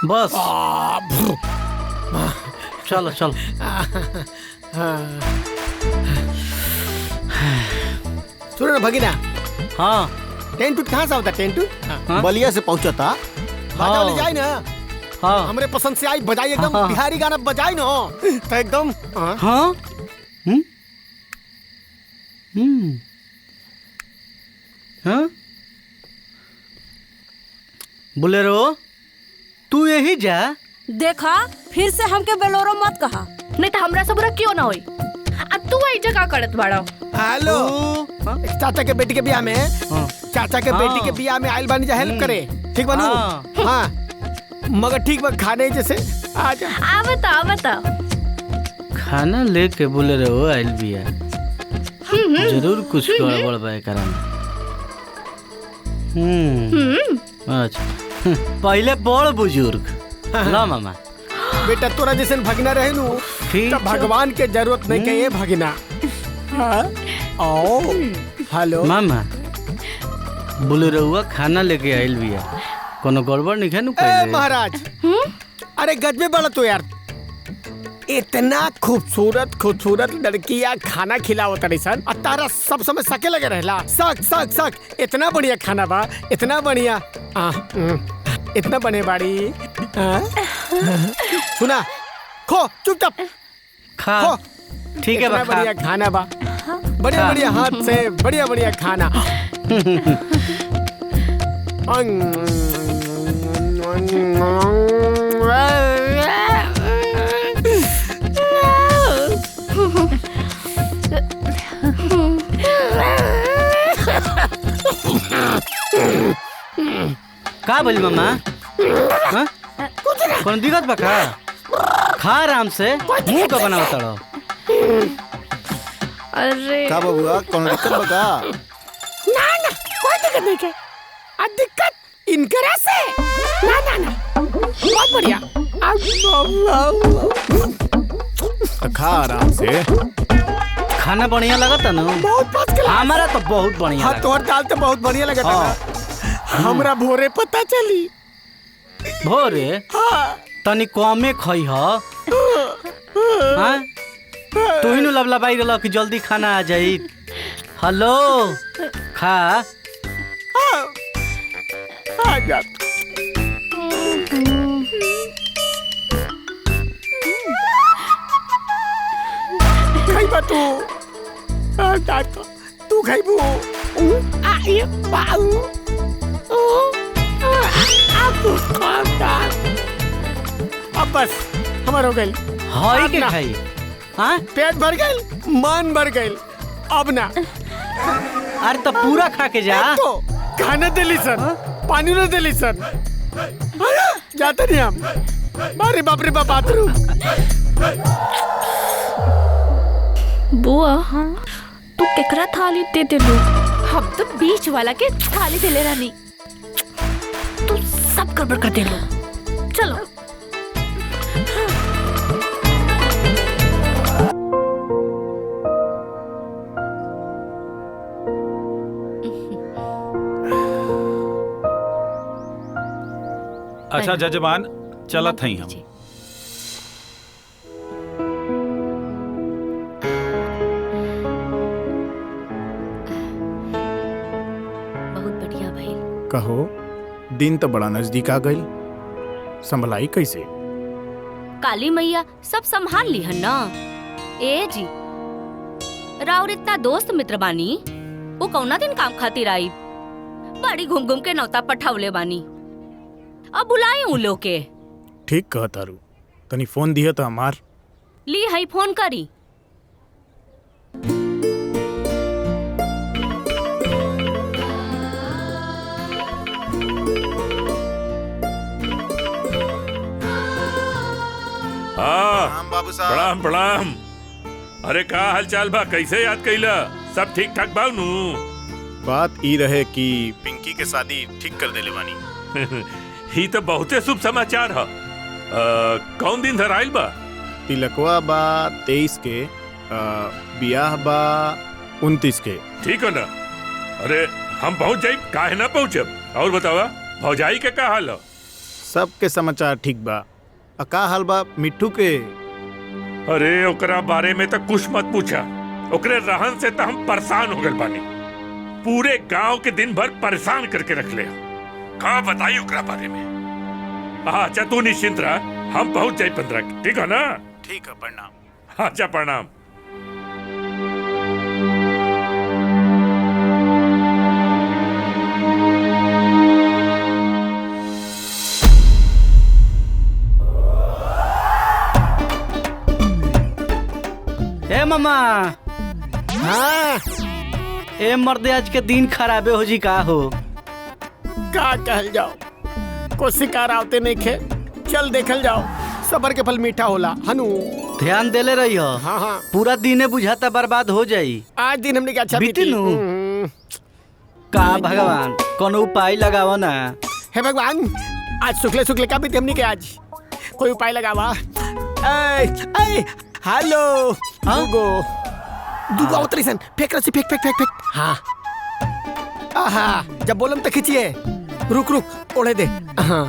बस चलो चलो। सुनो ना भगीना। हाँ टेंटू कहाँ से होता? टेंटू बलिया से पहुंचा था। बाजा वाली जाए ना। हाँ हमरे पसंद से आई बजाई एकदम बिहारी गाना बजाई ना तो एकदम। हाँ हाँ बोलेरो तू यही जा। देखा फिर से हमके बेलोरो मत कहा, नहीं तो हमरा से बुरा क्यों ना होई। आ तू आई जगह करत बाड़ा। हेलो चाचा के बेटी के बियाह में चाचा के बेटी के बियाह में आइल बानी जा हेल्प करे। ठीक बनू? हाँ मगर ठीक बा खाने जैसे आजा। आवता खाना लेके बोले रहो आइल बिया। जरूर कुछ गड़बड़ बा एकरा में। अच्छा पहले बड़ बुजुर्ग ला मामा। बेटा तोरा जैसे भगना रहे नु तो भगवान के जरूरत नहीं के ये भगना। आओ हेलो मामा बोले रहुआ खाना लेके आइल बिया, कोनो गड़बड़ नहीं है नु ए महाराज। अरे गजबे बड़ा तो यार, इतना खूबसूरत खूबसूरत लड़कियां खाना खिलावत रही सन और तारा सब समय सके लगे रहला। सक सक सक इतना बढ़िया खाना बा, इतना बढ़िया इतना बने बाड़ी। सुना खो चुपचाप खा। ठीक है इतना बढ़िया खाना बा, बढ़िया बढ़िया हाथ से बढ़िया बढ़िया खाना। का बोली मामा? कौन दिक्कत बा का? खा आराम से, मुंह का बनावा तड़ो। अरे का बबुआ कौन दिक्कत बा का? ना कोई दिक्कत नहीं है। दिक्कत इनकरा से। ना बहुत बढ़िया। खा आराम से। खाना बढ़िया लगा था ना? बहुत फर्स्ट क्लास। हमारा तो बहुत बढ़िया। हाँ तोहर दाल तो बहुत बढ़िया लगा था। हमरा भोरे पता चली। भोरे तनी कमे खई ह। तू ही नु लबलबाई रहल कि जल्दी खाना आ जाई। हेलो खा। खाइबा तू तू खाइबू। अब बस हमार हो गई। हाई के खाई। हाँ पेट भर गई, मन भर गई। अब ना अरे तो पूरा खा के जा। तो खाना दिली सर, पानी न दिली सर। जाते नहीं हम। अरे बाप रे बाप बाथरूम। बुआ तू केकरा थाली दे दे लो। हम तो बीच वाला के थाली दे ले रानी। तू सब गड़बड़ कर दे लो। चलो अच्छा जजमान चलत हई हम। बहुत बढ़िया भाई। कहो दिन तो बड़ा नजदीक आ गई, संभलाई कैसे? काली मैया सब संभाल ली है ना। ए जी राउर इतना दोस्त मित्र बानी, वो कौना दिन काम खातिर आई। बड़ी घूम घूम के नौता पठावले बानी। अब बुलाए उन लोग के। ठीक कह तारू, तनी फोन दिया तो हमार। ली हई फोन करी। हाँ बाबू साहब। प्रणाम प्रणाम। अरे का हाल चाल बा, कैसे याद कैला? सब ठीक ठाक बा नु? बात ई रहे कि पिंकी के शादी ठीक कर देले बानी। ही तो बहुते शुभ समाचार है। कौन दिन धराइल बा? तिलकवा बा 23 के, बियाह बा 29 के। ठीक है ना? अरे हम पहुंच जाए, काहे ना पहुंचब? और बतावा। भौजाई के का हाल हो? सबके समाचार ठीक बा। का हाल बा मिट्टू के? अरे ओकरा बारे में तो कुछ मत पूछा। ओकरे रहन से तो हम परेशान हो गए बानी। पूरे गांव के दिन भर परेशान करके रख ले। का बताई ओकरा बारे में? अच्छा तू निश्चिंत रह, हम पहुंच जाए 15 के, ठीक है ना? ठीक है, प्रणाम। अच्छा प्रणाम। ए मामा। हाँ ए मर्दे आज के दिन खराबे हो जी का हो? का कहल जाओ, को शिकार आवते नहीं खे। चल देखल जाओ, सबर के फल मीठा होला हनु। ध्यान देले रही हो। हाँ हाँ, पूरा दिने बुझाता बर्बाद हो जाई। आज दिन हमने क्या अच्छा बीती नु। का भगवान कोनो उपाय लगावा ना। हे भगवान, आज शुक्ले शुक्ले का बीती हमने के आज कोई उपाय लगावा। हेलो दुगो दुगो उतरी सन, फेंक रसी, फेंक फेंक फेंक फेंक। हाँ आहा, जब बोलम तो खींचिए। रुक रुक ओढ़े दे। हाँ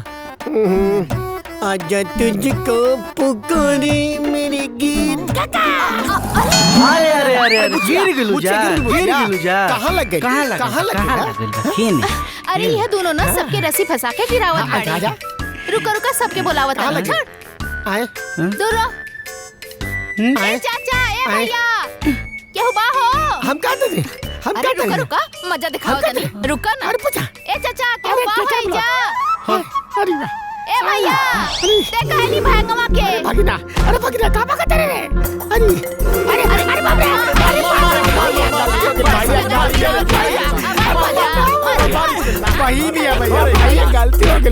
आजा तुझको पुकारे मेरे गीत। अरे अरे अरे अरे गिर गेलू जा, गिर गेलू जा। कहाँ लग गई? कहाँ लग कहाँ लग गई? खेने अरे यह दोनों ना सबके रस्सी फंसा के गिरावत आजा आजा। बाड़े। रुका रुका सबके बुलावत कहाँ है। लग गई? आए दूर रहो। आए ए चाचा, ए आए। भैया, केहू बा हो? हम का दे, हम अरे का रुका दे। रुका, मजा दिखाओ हम तनी। का रुका ना। अरे पूछा। ए चाचा, केहू अरे बा चाचा है बुला। जा? अरे वाह, ए भैया, देख कहली भैंगवा के। भागिना, अरे भागिना कहाँ भागत रे? अरे अरे अरे अरे बाप रे, अरे वही भी है भैया, भैया गलती हो गई।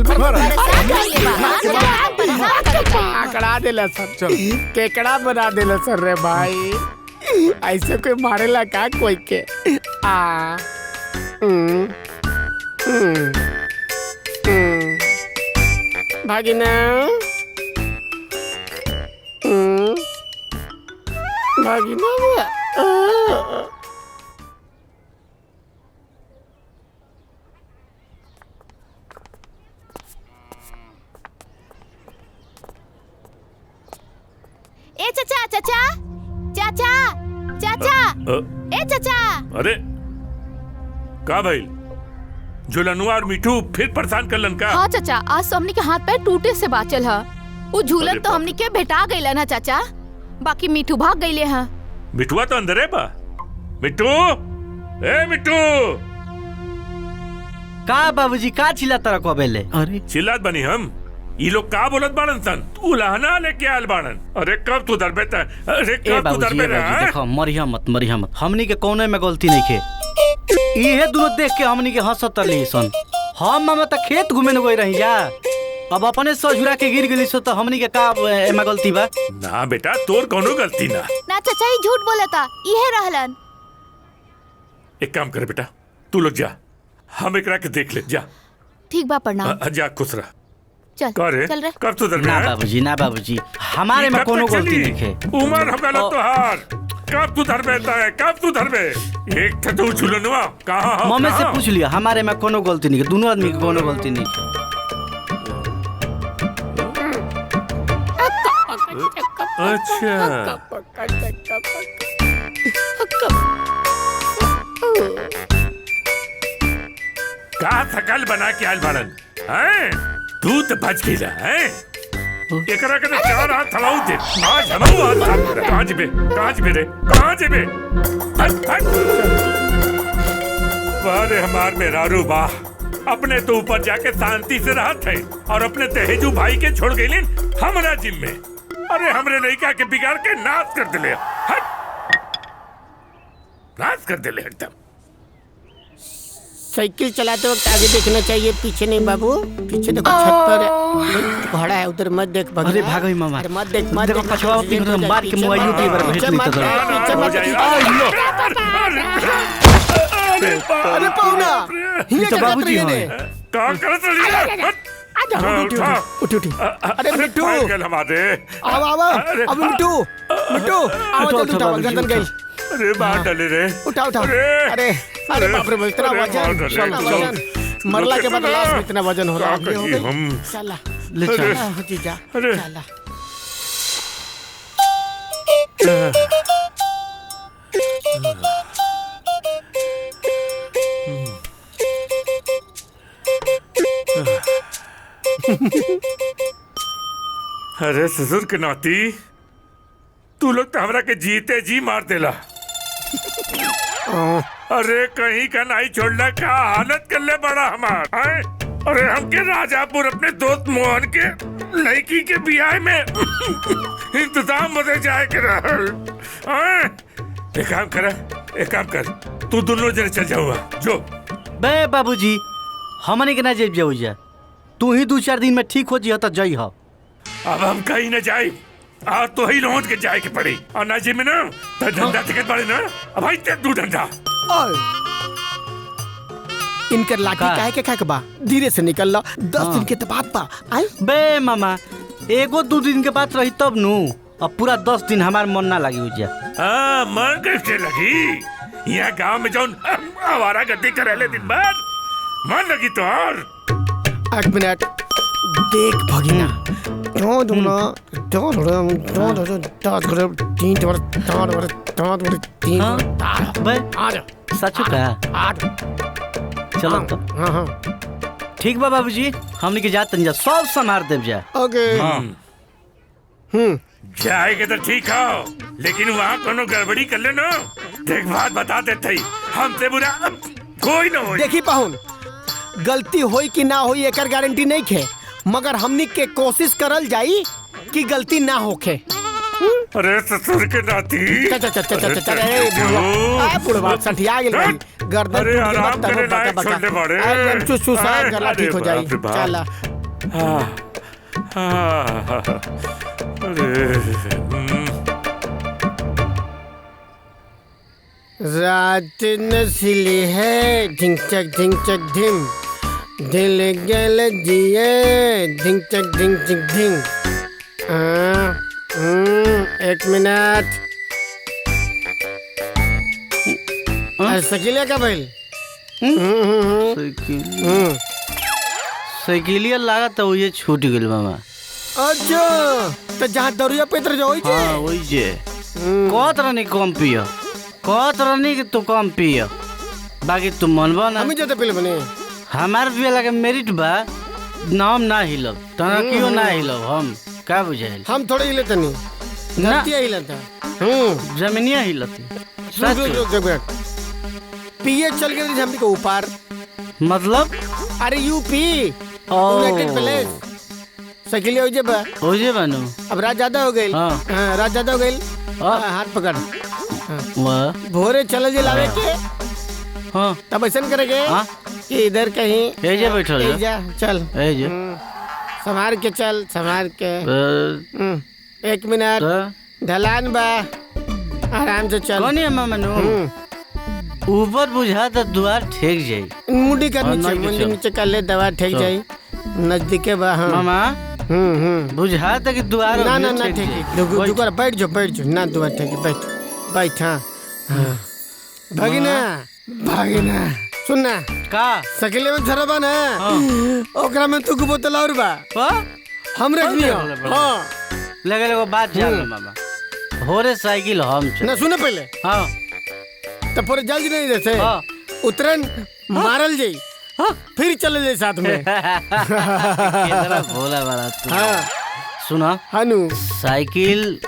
आकड़ा देला सर, चल केकड़ा बना देला सर रे भाई। ऐसे कोई मारेला का कोई के? आ भागिना, भागिना ए चाचा, चाचा, चाचा, चाचा, ए चाचा। अरे का भाई? झुलनुआ और मिठू फिर परेशान करलन का? हाँ चाचा, आज तो हमनी के हाथ पैर टूटे से बाचल है। वो झूलन अरे तो हमनी के भेटा गइलन है चाचा, बाकी मिठू भाग गइले हैं। मिठुआ तो अंदर है बा। मिठू, ए मिठू, का बाबूजी का चिल्ला तरह को बेले? अरे चिल्लात बनी हम। ये लोग का बोलत बाड़न सन? तू लहना लेके आल बाड़न। अरे कब तू दरबे त? अरे ए कब तू बाबूजी, दरबे ए रे? बाबूजी देखो, मरिया मत, मरिया मत। हमनी के कोने में गलती नहीं के। ये दोनों देख के हमनी के हंसत रही सन। हम मामा त खेत घूमे न गई रही जा। अब अपने सजुरा के गिर गेली सो तो हमनी के का एमा गलती बा? ना बेटा, तोर कोनो गलती ना। ना चाचा, ये झूठ बोलता, इहे रहलन। एक काम कर बेटा, तू लोग जा, हम एकरा के देख ले। जा ठीक बा, प्रणाम। जा, खुश रह। चल करे चल रे। कब तू दरबे? ना बाबूजी, ना बाबूजी, हमारे में कोनो गलती नहीं है। उमर हम गलत तो हार। कब तू दरबे है? कब तू दरबे? एक था तू झुलनुआ कहाँ हो? मम्मी से पूछ लिया, हमारे में कोनो गलती नहीं है। दोनों आदमी के कोनो गलती नहीं है। अच्छा का थकल बना के आयल बाड़न हैं? तू तो बच गईला हैं? एकरा के चार हाथ थलाऊ दे। आज हमहू हाथ थाम दे। कहाँ जिबे? कहाँ जिबे रे? कहाँ जिबे? हट हट। वाह रे हमार मेहरारू वाह। अपने तो ऊपर जाके शांति से रहत है और अपने तेहेजू भाई के छोड़ गईलिन हमरा जिम में। अरे हमरे लड़का के बिगाड़ के नाश कर दिले। हट, नाश कर दिले एकदम। साइकिल चलाते वक्त आगे देखना चाहिए, पीछे नहीं बाबू। पीछे देखो, छत पर घोड़ा है, उधर मत देख। अरे भागो ही मामा। अरे मत देख, मत देखो देख। पछवा तीनों मार के मोबाइल पे बार भेज पीछे दी मत, तो। अरे पौना, ये तो बाबूजी हैं। का करत रही? उठ उठ। अरे मिट्टू, हमारे आओ आओ। अब मिट्टू, मिट्टू आओ, जल्दी उठाओ, गर्दन गई। अरे बाहर डाले रे। उठा उठा। अरे अरे अरे बाप रे, इतना वजन, इतना वजन। मरला के बाद लाश में इतना वजन हो रहा है। क्या हो करिए गई? हम? चला ले चल। अरे। चला, जीजा अरे। चला। अरे ससुर के नाती, तू लोग तो हमरा के जीते जी मार देला। अरे कहीं का नहीं छोड़ना, का हालत कर ले बड़ा हमार हैं? अरे हमके राजापुर अपने दोस्त मोहन के लड़की के ब्याह में इंतजाम बदे जाए के रहल हैं? एक काम कर, तू दोनों जने चल जाऊगा जो। बे बाबूजी हमनी के ना जेब जाऊ जा, तू ही 2-4 दिन में ठीक हो जी तो जई हो। अब हम कहीं न जाए, आज तो ही लौट के जाए के पड़ी। और ना जी में ना तो धंधा टिकट पड़े ना, अब भाई ते तू धंधा। ओए, इनकर लाठी का? काहे के खाके बा? धीरे से निकल ला, 10 दिन के तो बात बा। आई बे मामा 1-2 दिन के बात रही तब नु, अब पूरा 10 दिन हमार मन ना लगी उजा। हाँ मन कैसे लगी? यहाँ गांव में जौन आवारा गद्दी करेले दिन भर मन लगी तो। और 1 मिनट देख भगिना, बे सचू का? चलो तो ठीक बा बाबूजी, हमनी के जात तनी जा, सब संभार देव जा। ओके। जाए के तो ठीक हो, लेकिन वहाँ कोनो गड़बड़ी कर ले ना, देख बात बता देते ही हमसे बुरा अब कोई ना हो। देखी पाहुन, गलती होई कि ना होई एकर गारंटी नहीं खे, मगर हमनी के कोशिश करल जाई कि गलती ना होखे। अरे ससुर के नाती, बुढ़वा सठिया गेल भाई, गर्दन अरे टूट गेल, आराम तब करे बका लायक बका। छोड़ने पड़े। एकदम चुसचुसा गला अरे ठीक हो जाई। बाप रे बाप। चला रात नसीली है, ढिंग चक ढिम, दिल गल जिए, ढिंग चक ढिंग। 1 मिनट। सकीले का बैल साइकिलिया लागत है ये छूट गेल मामा। अच्छा, तो जहाँ दरुया पेत्र जो हाँ वही जे कहत रहनी कम पियो, कहत रहनी कि तू कम पियो, बाकी तू मनबा ना। हमें जाते पहले बने हमार भी लगे मेरिट बा, नाम ना हिलब तना क्यों ना हिलब, हम का बुझाइल? हम थोड़े हिलते नहीं, धरती हिलता। जमीनिया हिलती रुक पिए चल गए हमने को ऊपर, मतलब अरे यूपी ओ। यूनाइटेड प्लेस सकिले हो जब हो जे बनू अब रात ज्यादा हो गई। हाँ। रात ज्यादा हो गई। हाँ। हाथ पकड़, वाह भोरे चल जे लावे के, हाँ तब ऐसा करेंगे हाँ कि इधर कहीं ए जे बैठल ए जा जा, चल ए जे संभाल के चल, संभाल के। अ, 1 मिनट, तो ढलान बा, आराम से चल। कौन है मामनू ऊपर बुझा तो द्वार ठेक जाई। मुंडी कर हाँ, नीचे, नहीं मुंडी चल। नीचे कर ले, दवा ठेक चल। जाई, नजदीके बा। हाँ। मामा बुझा तक द्वार ना अभी ना ना ठेक ठीक जाई। है, दुकर बैठ जाओ ना, दुआ ठीक है, बैठ। हाँ हाँ। भगिना भगिना सुनना, का सकेले में झरबा ना, ओकरा में तू बोतल और बा, हाँ? हम रखनियो। हाँ लगे बात जान लो मामा, होरे साइकिल हम चल। ना सुने पहले, हाँ तो पूरे जल्दी नहीं देते, हाँ। उतरन मारल जाई, फिर चले जाए साथ में। कितना भोला वाला तू। हाँ सुना हनु साइकिल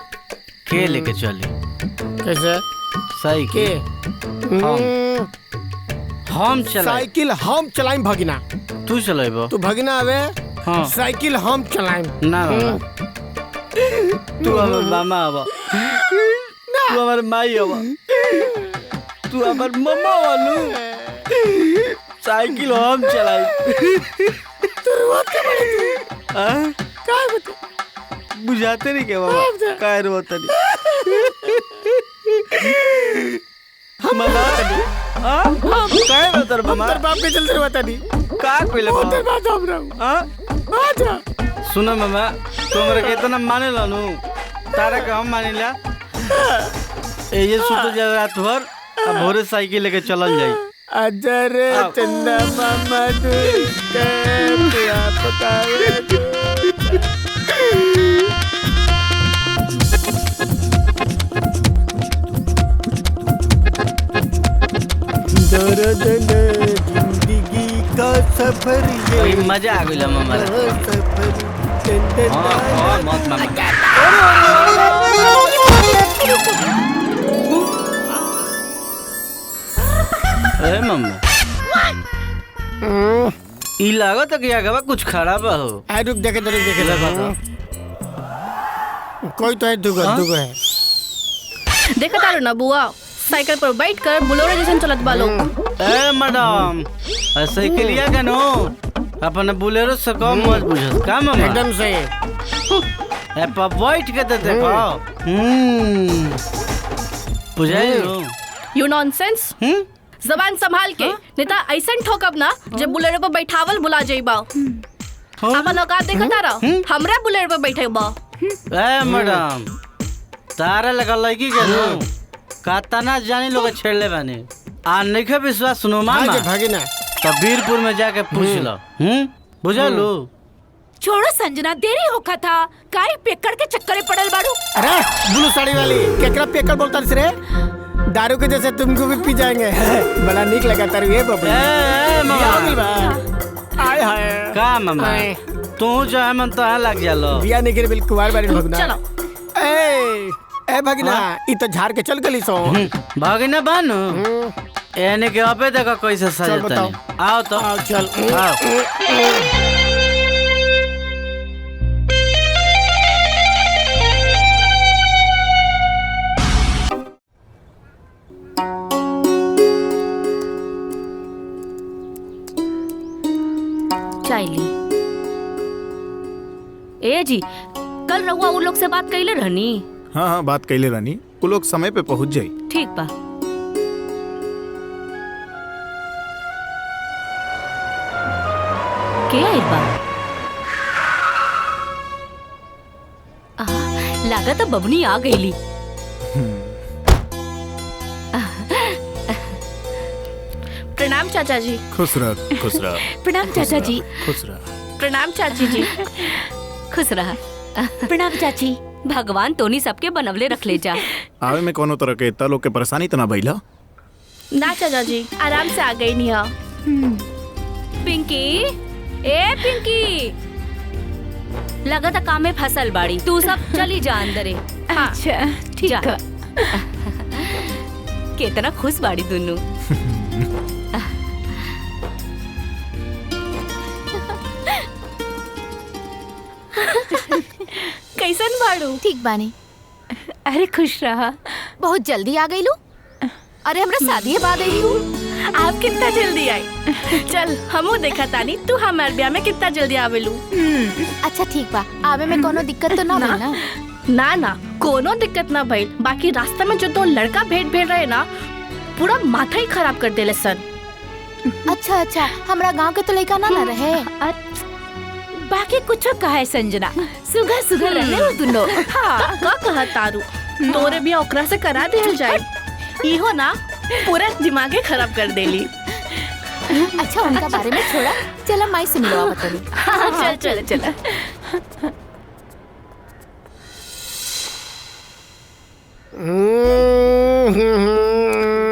के लेके चले? कैसे के साइकिल हम चलाए, साइकिल हम चलाएं भगिना, तू चलेबो? तू भगिना आवे, हाँ साइकिल हम चलाएं। ना मामा, तू हमार मामा आवा, तू हमार माई आवा, तू हमार मम्मा वालू, साइकिल हम चलाई। हाँ? बुझाते नहीं क्या बाबा, काय रोता नहीं मना नहीं। हाँ काय रोता रे मामा? तेरे बाप के चलते रहता नहीं, का कोइले तेरे बाबा? बाप हम रहूं। हाँ आजा सुनो मामा, तुमरे कितना माने लानू, तारा का हम माने ला। ये सुतो जा रात भर, अब भोरे साइकिल लेके चलल जाई। अजर चंदा मामा दुर्गा पिया पकावे दर्द जिंदगी का सफर वही मजा आ गई मामा हाँ मत मामा ए मम्मा ई लागत कि आगवा कुछ खराब हो। रुक देखे कोई तो है दुगो है। देखा तारो ना बुआ साइकिल पर बैठ कर बुलोरे जैसे चलत बालो। ए मैडम साइकिलिया के नो अपन बुलेरो से कम मत बुझस का मामा एकदम से ए पर बैठ के तो देखो बुझाइलो यू नॉनसेंस जबान संभाल के नहीं तो ऐसा ठोकब ना जब बुलेरो पर बैठावल बुला जाइबा। अपन औकात देखा तारा हमरा बुलेरो पर बैठेबा। ए मैडम तारा लगा लड़की के नो कातना जानी लोग छेड़ले बानी आ नइखे विश्वास सुनो मामा भागिना तो वीरपुर में जाके पूछ लो बुझालो। छोड़ो संजना देरी होखा था काई पेकड़ के चक्कर पड़ल बाड़ू। अरे ब्लू साड़ी वाली केकरा पेकड़ बोलता रे दारू के जैसे तुमको भी पी जाएंगे बड़ा निक लगा तारू ये बबली आय हाय का मामा तू जो है मन तो लग जालो बिया नहीं गिर बिल कुवार बारी भगना चलो ए भगना ई तो झाड़ के चल गली सो भागिना बानो एने के अबे देखो कैसे सजता है। आओ तो आओ चल आओ चाय ली। ए जी कल रहुआ उन लोग से बात कैले रहनी। हाँ हाँ बात कैले रानी वो लोग समय पे पहुंच जाई। ठीक बा। के आइल बा? लागत बबनी आ गईली। प्रणाम चाचा जी। खुश रह खुश रह। प्रणाम चाचा जी। खुश रह। प्रणाम चाची जी। खुश रहा। प्रणाम चाची। भगवान तोनी सबके बनवले रख ले जा। आवे में कोनो तरह के इतना लोग के परेशानी तना भइला। ना चाचा जी आराम से आ गई नहीं। पिंकी ए पिंकी लगता काम में फसल बाड़ी तू सब चली जा अंदरे। हाँ, अच्छा ठीक है। कितना खुश बाड़ी दोनों। कैसन बाड़ू? ठीक बानी। अरे खुश रहा। बहुत जल्दी आ गई लू। अरे हमरा शादी बाद आई लू। आप कितना जल्दी आई। चल हमू देखा तानी तू हमार ब्याह में कितना जल्दी आवेलू। अच्छा ठीक बा आवे में कोनो दिक्कत तो ना भइल ना? ना ना कोनो दिक्कत ना भइल। बाकी रास्ते में जो दो लड़का भेंट रहे ना पूरा माथा ही खराब कर देले सन। अच्छा अच्छा हमरा गांव के तो लड़का ना रहे। बाकी कुछ कहा है संजना सुगर सुगर रहे हो दोनों। हाँ का कहा तारू तोरे भी ओकरा से करा देल जाए। इहो ना पूरा दिमागे खराब कर देली। अच्छा उनका बारे में छोड़ा चला माई सुन लो बतानी। चल चल चल।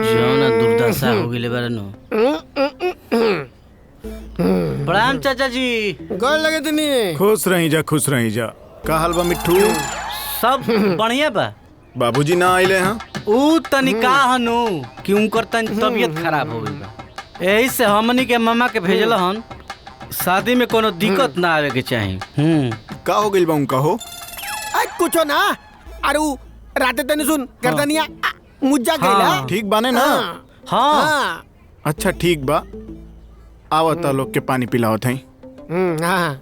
जौना दुर्दशा हो गई बारनो। प्रणाम चाचा जी। गोल लगे तनी। खुश रही जा का हाल बा मिट्ठू? सब बढ़िया बा। बाबूजी ना आइले हैं। ऊ तनिका हनु कि उनकर तनी तबीयत खराब हो गई बा यही से हमनी के मामा के भेजल हन शादी में कोनो दिक्कत ना आवे के चाही। का हो गइल बा उनका हो? कुछो ना अरे राते तनी सुन गर्दनिया मुज्जा गइला। ठीक बाने ना? हाँ अच्छा ठीक बा आवता लोग के पानी पिलावत हैं। हाँ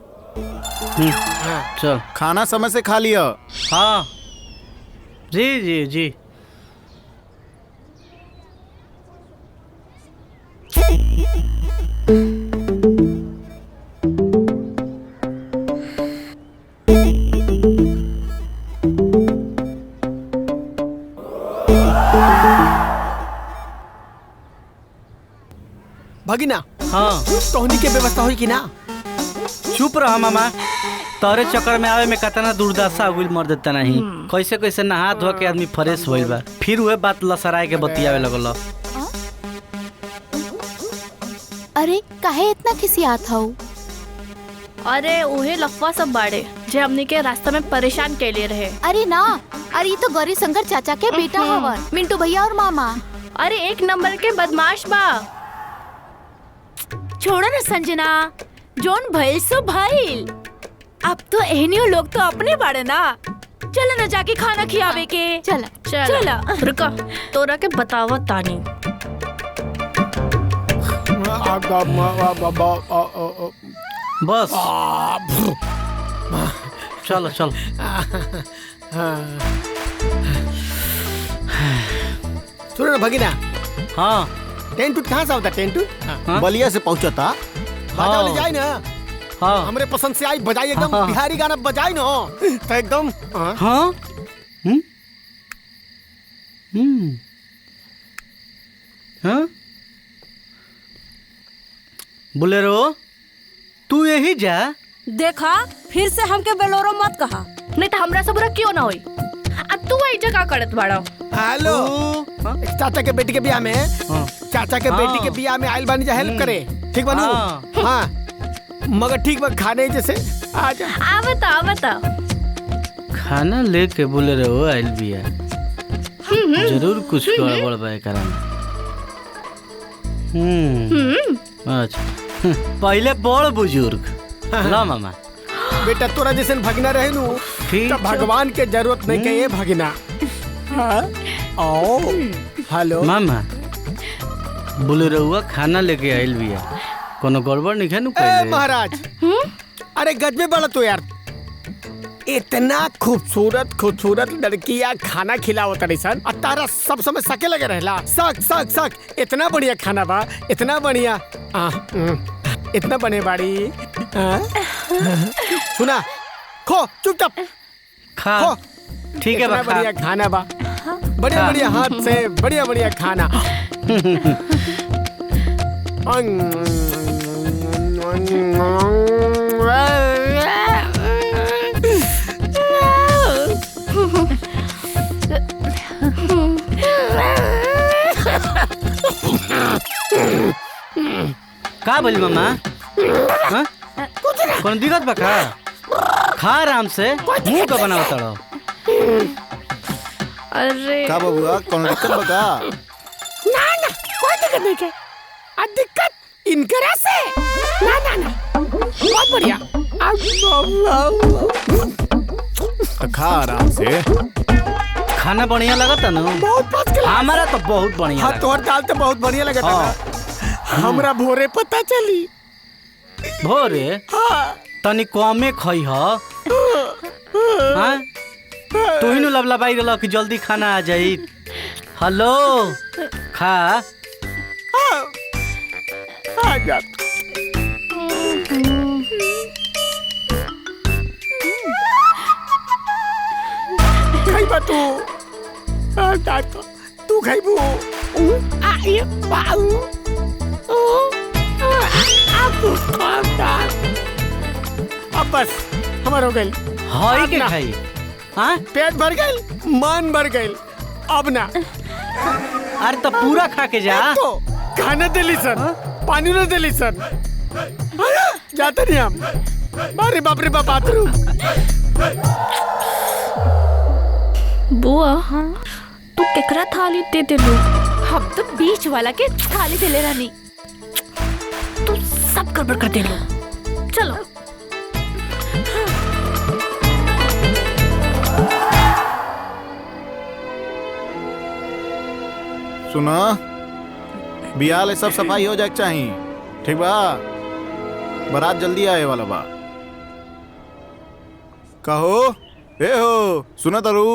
चल खाना समय से खा लिया। हाँ जी जी जी। तोहनी के व्यवस्था होई कि ना? चुप रह मामा, तोरे चक्कर में आवे में कतना दुर्दशा हुई मर देता नहीं। कैसे कैसे नहा धो के आदमी फ्रेश होइल बा, फिर वह बात लसराए के बतियावे लगल। अरे काहे इतना खिसियात हऊ? अरे उहे लफवा सब बाड़े जे हमनी के रास्ता में परेशान कैले रहे। अरे ना, अरे ये तो गौरी शंकर चाचा के बेटा हवन, मिंटू भैया और मामा। अरे एक नंबर के बदमाश बा। छोड़ो ना संजना, जोन भइल सो भइल। अब तो एहनियो लोग तो अपने बाड़े ना। चलो ना जाके खाना खियावे के। चला चला रुको, तोरा के बतावा तानी। बस चलो चलो। सुनो ना भगिना, हाँ टेंट उट कहाँ से होता? टेंट हाँ? बलिया से पहुंचता। बाजा ले जाए ना, हाँ हमरे पसंद से आई बजाई एकदम हाँ। बिहारी गाना बजाई ना तो एकदम हाँ। हाँ हाँ बोलेरो तू यही जा। देखा, फिर से हमके बेलोरो मत कहा। नहीं तो हमरा से बुरा क्यों ना होई। अब तू आई जगह करत बाड़ा। हेलो, चाचा के बेटी के बियाह में, हाँ। चाचा के बेटी के बियाह में आइल बानी जा हेल्प करे, ठीक बनू? हाँ। हाँ मगर ठीक बा, खाने जैसे आ जा। आवता खाना लेके बोलेरो आइल बिया, जरूर कुछ गड़बड़ बा एकरा में। अच्छा पहले बड़ बुजुर्ग ला मामा। बेटा तोरा जैसे भगना रहे नु ठीक तो भगवान के जरूरत नहीं के ये भगना। हाँ? आओ हेलो मामा, बोलेरुआ खाना लेके आइल बिया, कोनो गड़बड़ नहीं है नु ए पहले? महाराज, अरे गजबे बड़ा तो यार, इतना खूबसूरत खूबसूरत लड़कियां खाना खिलावत रही सन और तारा सब समय सके लगे रहला। सक सक सक, इतना बढ़िया खाना बा, इतना बढ़िया। इतना बने बाड़ी। सुना, खो चुपचाप खा खो। ठीक है इतना बा, बढ़िया खाना बा, बढ़िया बढ़िया हाथ से बढ़िया बढ़िया खाना। का बोली मामा? हाँ? कौन दिक्कत बा का? खा आराम से, मुंह का बनाओ तड़ो। अरे का बबुआ, कौन दिक्कत बता? ना ना कोई दिक्कत नहीं है। दिक्कत इनकरा से। ना ना ना बहुत बढ़िया। खा आराम से। खाना बढ़िया लगता ना? बहुत फर्स्ट क्लास। हमारा तो बहुत बढ़िया हाँ लगा। तोहर दाल तो बहुत बढ़िया लगा हाँ। था। हमरा भोरे पता चली। भोरे हाँ तनी कमे खई ह। हाँ? तू ही नु लबलबाई रहल कि जल्दी खाना आ जाई। हेलो खा। हाँ आ जा। खाइबा तू? डाको तू खाइबू? ये बाऊ। अब बस हमार हो गई। हई के खाई? हाँ? पेट भर गई, मन भर गई, अब ना। अरे तो पूरा खा के जा। तो खाना दिली सर, पानी न दिली सर। जाते नहीं हम। बारे बाप रे बाप बाथरूम। बुआ तू केकरा थाली दे दे लो। हम तो बीच वाला के थाली दे ले रानी। तू सब गड़बड़ कर दे लो। चलो सुना, बियाह ले सब सफाई हो जाए चाहिए, ठीक बा? बारात जल्दी आए वाला बा। कहो ए हो, सुना तारू?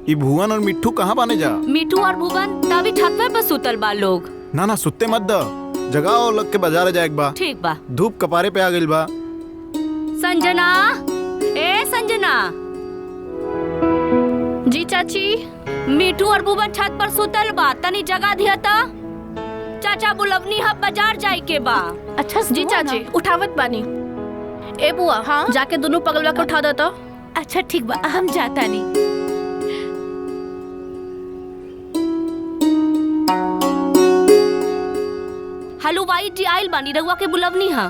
ई भुवन और मिट्ठू कहाँ बाने जा? मिठू और भुवन तभी छत पर सुतल बा लोग। ना ना सुत्ते मत द, जगाओ लग के बाजार जाए बा। ठीक बा। धूप कपारे पे आ गइल बा। संजना, ए संजना। जी चाची। मिठू और भुवन छत पर सुतल बा, तनी जगह दिया ता। चाचा बुलवनी हम बाजार जाए के बा। अच्छा जी चाची उठावत बानी। ए बुआ हाँ जाके दोनों पगलवा को उठा देता। अच्छा ठीक बा हम जाता नहीं। हलवाई जी आइल बानी रउआ के बुलवनी हा।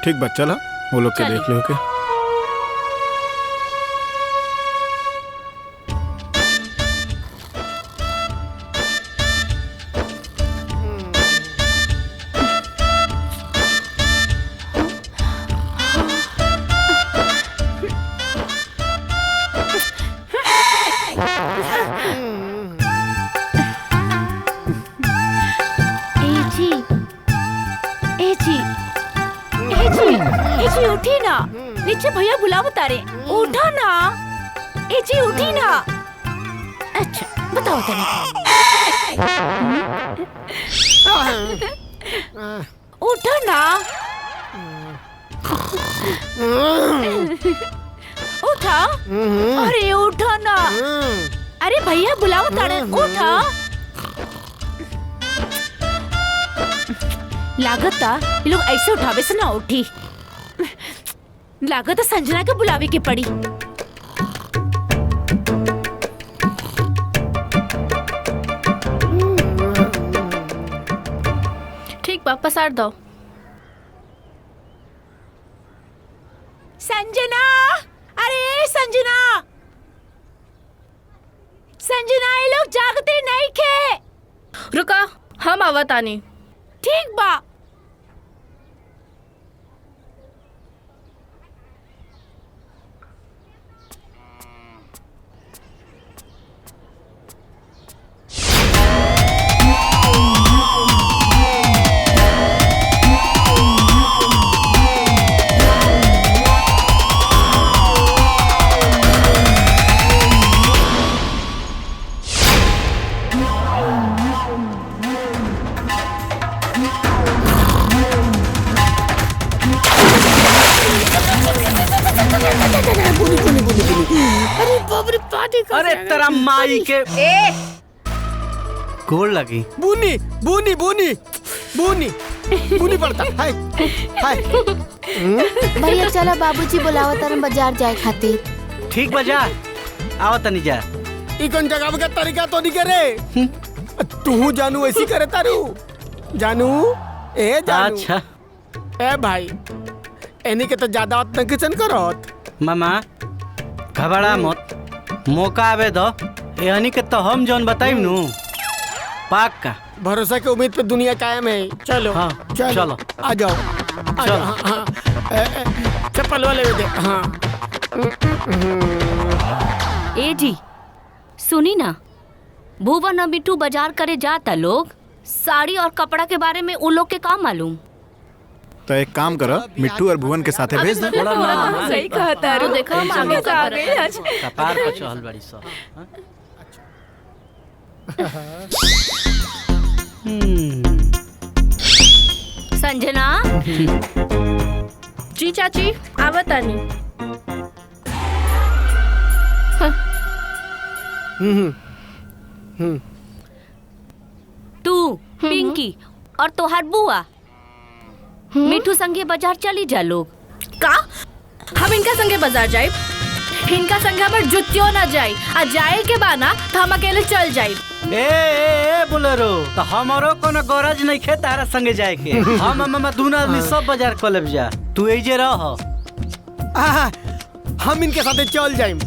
ठीक बा चला वो लोग के चलो। देख लो के। उठी ना, नीचे भैया बुलाव तारे। उठा ना ए जी उठी ना। अच्छा बताओ तनी। उठो ना। उठा। अरे उठो ना। अरे भैया बुलाओ तारे उठा। लागता ये लोग ऐसे उठावे से ना उठी। लागता संजना के बुलावे के पड़ी। ठीक वापस आर दो। संजना, अरे संजना, संजना ये लोग जागते नहीं खे। रुका हम आवत आनी। ठीक बा। अरे तेरा माई के गोड़ लगी। बूनी बूनी बूनी बूनी बूनी पड़ता। हाय हाय। भैया चला बाबूजी बुलावत तारन बाजार जाए खातिर। ठीक बाजार आओ तनी जा। ई कौन जगह का तरीका तो नहीं करे। तू जानू ऐसी करे तारू। जानू ए जानू। अच्छा ए भाई एनी के तो ज्यादा उतना किचन करत। मामा घबरा मत, मौका आवे दो। यानी के तो हम जौन बताइम नु पक्का। भरोसा के उम्मीद पे दुनिया कायम है। चलो हाँ, चलो। आ जाओ आ चलो। जाओ। हाँ, चप्पल वाले दे। हाँ ए जी सुनी ना, भुवन और मिट्टू बाजार करे जाता लोग। साड़ी और कपड़ा के बारे में उन लोग के का मालूम। तो एक काम करो मिट्टू और भुवन के साथे भेज दे। थोड़ा ना सही कहा तारू। देखो हम आगे से आ गए आज। कपार पर चहल बड़ी सो। संजना जी चाची आवत आनी। तू पिंकी और तोहार बुआ मिठू संगे बाजार चली जा लोग। का हम इनका संगे बाजार जाए। इनका संगे हमर जुतियो ना जाए। आ जाए के बाना तो हम अकेले चल जाए। ए बोलेरो तो हमारो कोनो गरज नहीं खे तारा संगे जाए के। हम मामा दूना आदमी सब बाजार कर लेब जा। तू एजे रह। हम इनके साथे चल जाइम।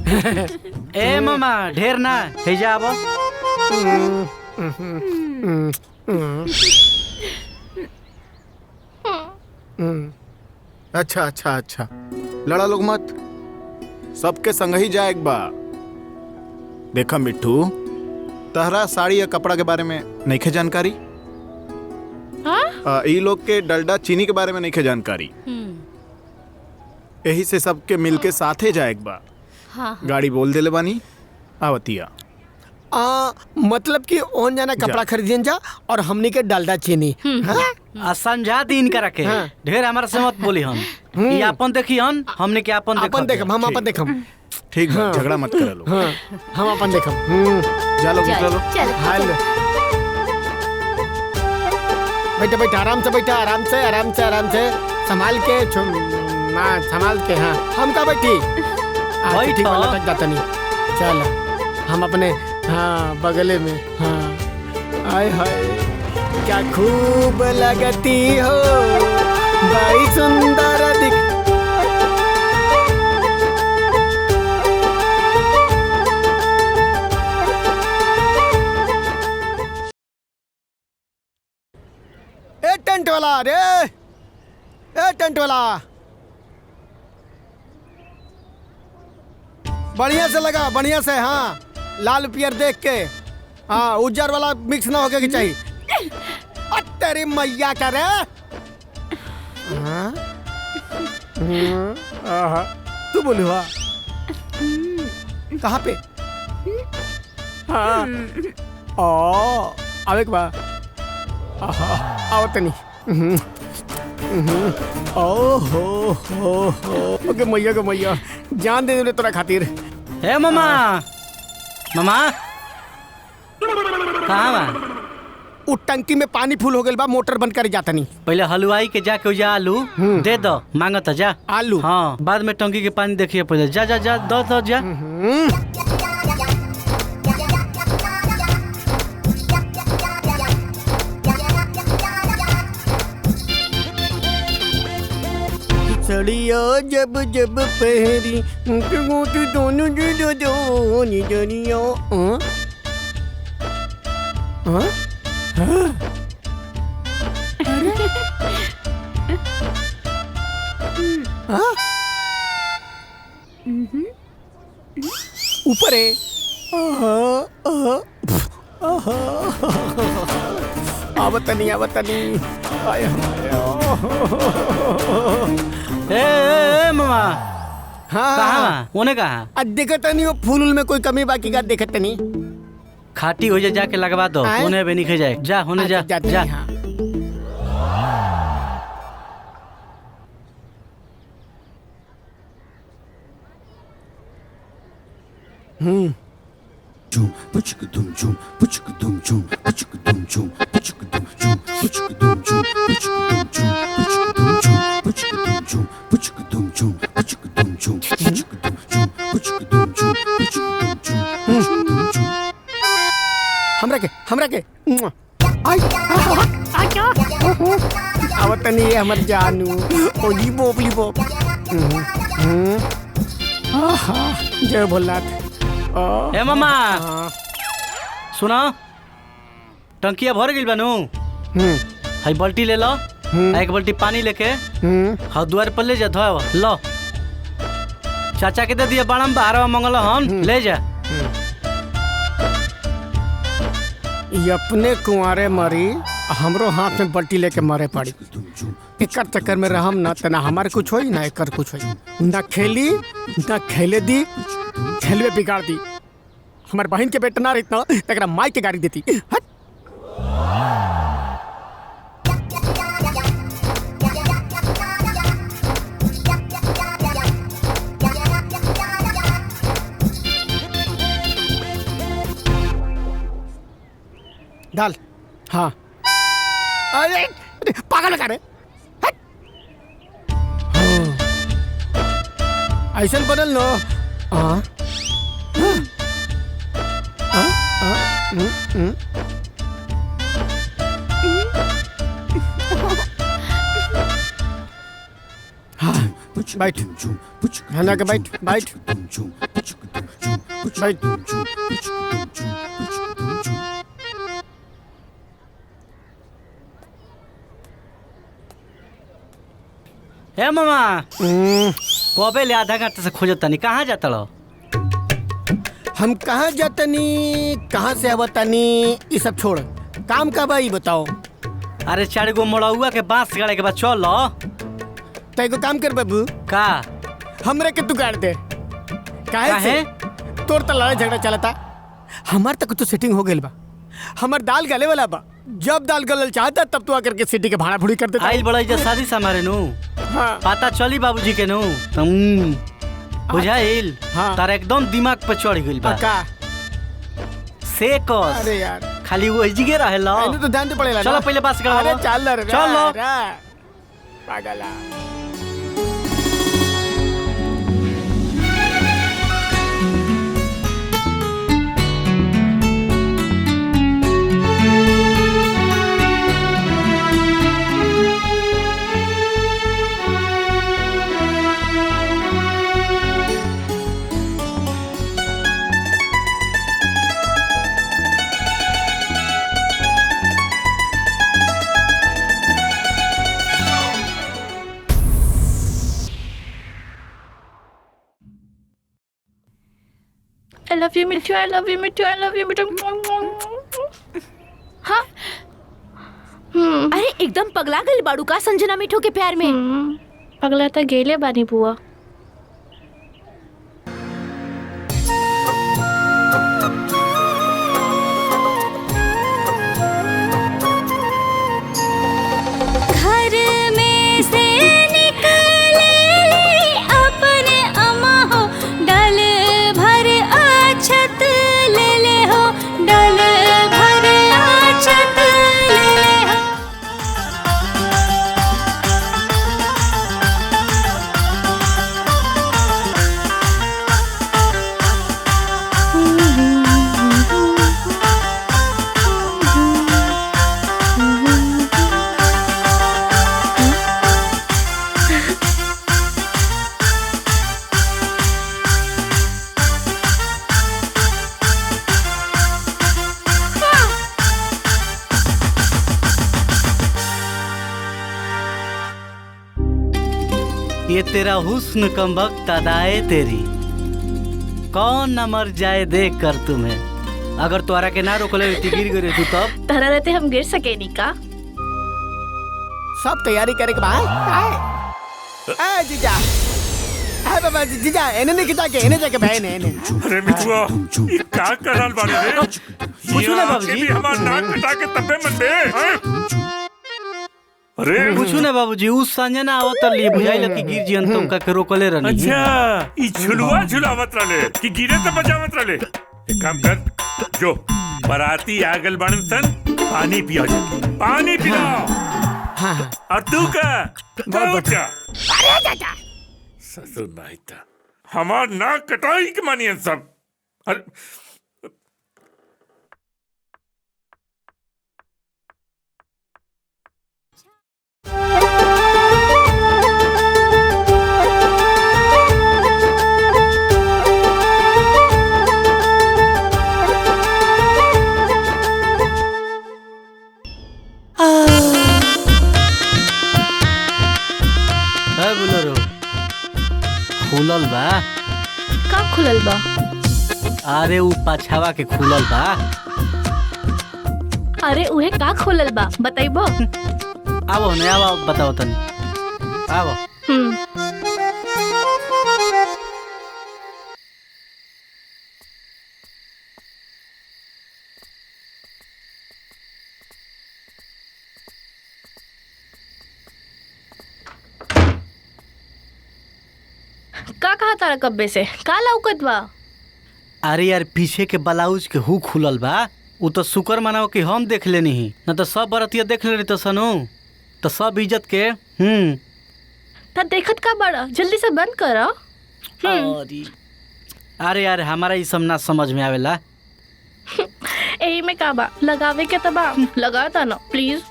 ए मामा ढेर ना हे जा आबो। अच्छा अच्छा अच्छा लड़ा लोग मत, सबके संग ही जाए एक बा। देखा मिट्टू तहरा साड़ी या कपड़ा के बारे में नहीं खे जानकारी। ई लोग के डलडा चीनी के बारे में नहीं खे जानकारी। यही से सबके मिलके साथे जाए एक बा। हाँ। गाड़ी बोल देले बानी आवतिया। मतलब कि ओन जाना कपड़ा खरीदन जा और हमनी के डालडा चीनी। आ समझा दी इनका रखे। ढेर हमारा से मत बोली हम। ये अपन देखी हन हमने के अपन देखम। हम अपन देखम। ठीक है झगड़ा मत कर लो। हम अपन देखम। जा लो निकलो। हाल बैठा बैठा, आराम से बैठा, आराम से आराम से आराम से, संभाल के संभाल के। हाँ हम का बैठी ठीक वाला तक जाता नहीं। चल हम अपने हाँ बगले में। हाँ आय हाय क्या खूब लगती हो, बड़ी सुंदर दिख। ए टेंट वाला रे, ए टेंट वाला, बढ़िया से लगा, बढ़िया से। हाँ लाल पियर देख के, हाँ उज्जर वाला मिक्स ना होके चाहिए। तेरी मैया का रे। तू बोलू हाँ कहाँ पे? हाँ ओ आवे के बा आओ तनी। ओहो ओके मैया के मैया जान दे दे तोरा खातिर। हे मामा, मामा कहाँ बा? उ टंकी में पानी फुल हो गइल बा, मोटर बंद कर जाता नहीं। पहले हलवाई के जाके उजा आलू दे दो, मांगत जा आलू। हाँ बाद में टंकी के पानी देखिए पहले। जा जा जा दो जा। सड़िया जब जब पहरी दोनों निजरिया। ऊपर है। आवतनी ए मामा हाँ कहाँ उन्हें कहा? आज देखत नहीं वो फूल में कोई कमी बाकी का देखत नहीं। खाटी हो जाए जाके लगवा दो, उन्हें भी निकल जाए। जा होने जा जा। हाँ। हमरा के आवत नहीं हमर जानू ओली बोपली बोप। जय भोलेनाथ। ए मामा सुना, टंकिया भर गई बनू, हाई बाल्टी ले लो, एक बाल्टी पानी लेके हाँ द्वार पर ले जा धो लो। चाचा के दे दिया बाड़म बाहर मंगल हम ले जा। ये अपने कुंवारे मरी, हमरो हाथ में बल्टी लेके मरे पड़ी। एकर चक्कर में रहम ना तना हमारे कुछ होई ना एकर कुछ होई। ना खेली ना खेले दी, खेलवे बिगाड़ दी। हमारे बहन के बेटा ना रहता तकरा माई के गाड़ी देती। हट। डाल। हाँ अरे पागल का रे। ऐसा बदल लो। हाँ बैठ है ना के बैठ बैठ बैठ। हे मामा कबे ले आधा घंटे से खोजत तनी, कहाँ जाता लो? हम कहाँ जातनी कहाँ से आवतनी ये सब छोड़, काम का भाई बताओ। अरे 4 गो मड़ौआ के बांस गाड़े के बाद चल लो। तो एगो काम कर बाबू, का हमरे के तू गाड़ दे। काहे से? तोर तो लड़ाई झगड़ा चलता, हमार तक तो सेटिंग हो गइल बा। हमार दाल गले वाला बा, जब दाल गलल चाहता तब तू आकर के सिटी के भाड़ा भुड़ी कर देता। आइल बड़ा इज्जत शादी से हमारे नु। हाँ। पता चली बाबूजी के नु तुम बुझाइल। हाँ। तार एकदम दिमाग पे चढ़ गइल बा। का से कस अरे यार खाली वो जिगे रहेला। एने तो ध्यान दे पड़ेला। चलो पहले बात कर। अरे चल रे। चलो। पागला। I love you Mithu, I love you Mithu, I love you मिठू। हाँ अरे एकदम पगला गई बाड़ू का संजना मिठू के प्यार में। पगला तो गेले बानी बुआ। घर में से निकले अपने अम्मा हो, डल भर अक्षत ले ले हो, डल भर अक्षत ले ले हो। ये तेरा हुस्न कम वक्त अदाए तेरी, कौन न मर जाए देख कर तुम्हें। अगर तोरा के ना रोकले गिर गए तू तब। तरह रहते हम गिर सके नहीं का। सब तैयारी करे के बाद ए जीजा, ए बाबा जीजा, एने नहीं खिंचा के एने जाके बहन है एने। अरे मिठुआ ये का करल बाड़े रे? कुछ ना बाबूजी। हमार नाक कटा के तब्बे मन बे। अरे कुछ ना बाबूजी, उस संजना आवत लिए बुझाइल कि गिर जियन तुम का के रोकले रहनी। अच्छा ई झुलवा झुलावत रले कि गिरे त बचावत रले। एक काम कर, जो बराती आगल बनन सन पानी पिया जा, पानी पिया। हां और तू का बहुत जा। अरे चाचा ससुर नाइता हमार नाक कटाई के मानियन सब। अरे बोलो खुलल बा। का खुलल बा? अरे उ पाछावा के खुलल बा। अरे उहे का खुलल बा बताइबो? आवो ने आवो बताओ तनी। आवो। का कहा तारा कब्बे से? का लौकत बा? अरे यार पीछे के ब्लाउज के हु खुलल बा। उ तो शुक्र मनाओ कि हम देख लेनी ही, न तो सब बरतिया देख ले तो सनु तो सब इज्जत के। ता देखत का बड़ा, जल्दी से बंद करा। अरे यार हमारा ये सब ना समझ में आवेला। यही में का बा, लगावे के तबा लगा ता ना प्लीज।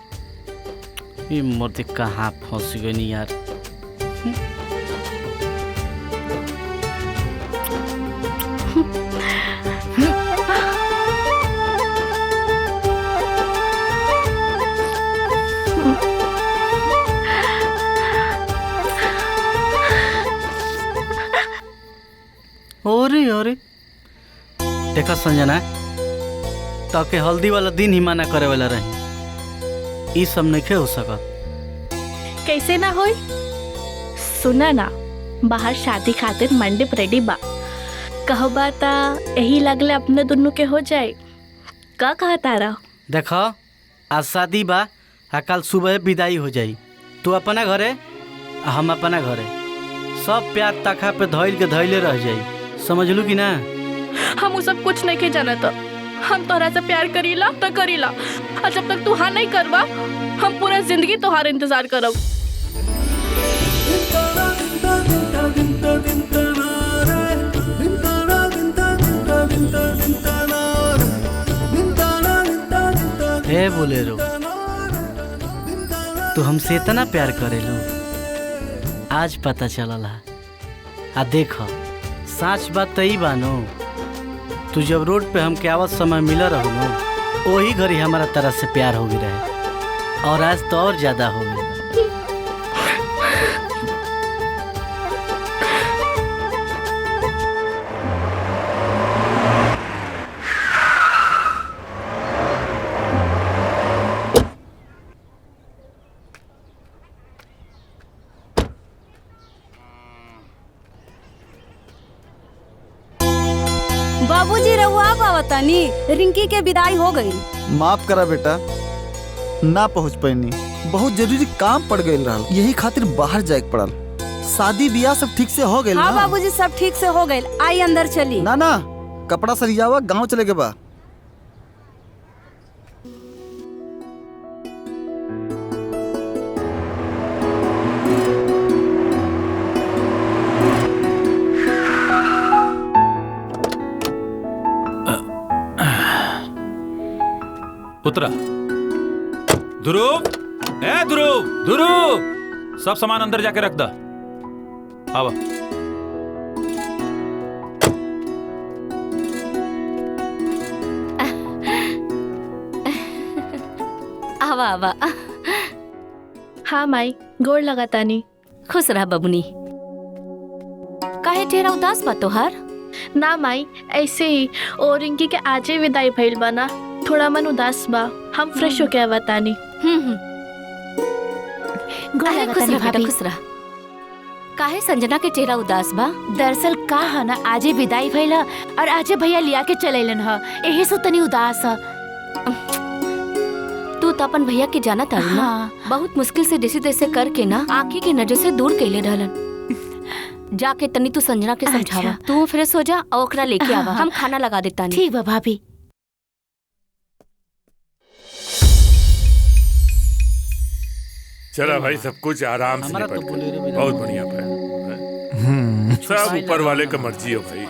ये मूर्ति कहाँ फंस गई यार। अरे अरे देखा संजना, तो के हल्दी वाला दिन ही माना करे वाला रही। ई सब नहीं हो सकत। कैसे ना होई? सुना ना, बाहर शादी खातिर मंडप रेडी बा। कहो बाता यही लगले अपने दोनों के हो जाए। का कहा तारा? देखो आज शादी बा, कल सुबह विदाई हो जाई। तू अपना घरे हम अपना घरे, सब प्यार तखा पे धैल के धैले रह जाई। समझ लू कि ना? हम सब कुछ नहीं के जाना तो हम तोहरा से प्यार करीला तो करीला, और जब तक तू हाँ नहीं करवा हम पूरा जिंदगी तोहार इंतजार करब। हे बोलेरो, तू हमसे इतना प्यार करेलू, आज पता चलला। आ देखो सच बात तो ई बानो, तू जब रोड पे हमके आवत समय मिल रहो न, वही घड़ी हमारा तरह से प्यार हो गई रहे, और आज तो और ज्यादा हो गई। बाबूजी रहुआ आवतानी, रिंकी के विदाई हो गई। माफ करा बेटा, ना पहुँच पैनी, बहुत जरूरी काम पड़ गई रहल, यही खातिर बाहर जाए के पड़ल। शादी ब्याह सब ठीक से हो गई? हाँ बाबूजी सब ठीक से हो गई, आई अंदर चली। ना ना, कपड़ा सरियावा, गांव चले के बा। उतरा। ध्रुव, ए ध्रुव, ध्रुव, सब सामान अंदर जाके रख दा। आवा। आवा आवा। हाँ माई, गोड़ लगातानी। खुश रहा बबुनी। काहे चेहरा उदास बा तोहार? ना माई, ऐसे ही। और रिंकी के आजे विदाई भइल बना, थोड़ा मन उदास बा। हम फ्रेश होके आवतानी। अरे खुश रह बेटा, खुश रह। काहे संजना के चेहरा उदास बा? दरअसल का है ना, आजे विदाई भइल और आजे भैया लिया के चलेलन ह, यही से तनी उदास है। तू तो अपन भैया के जाना तारू ना। हाँ। बहुत मुश्किल से जैसे तैसे करके ना आँखी की नजर से दूर कैले रहलन। जाके तनी तू संजना के समझावा। तू फ्रेश हो जा और ओकरा लेके आवा, हम खाना लगा देता। ठीक बा भाभी। चला भाई, सब कुछ आराम से हमारा तो निपट गया। बोलेरो भी बहुत बढ़िया भाई, सब ऊपर वाले का मर्जी हो भाई।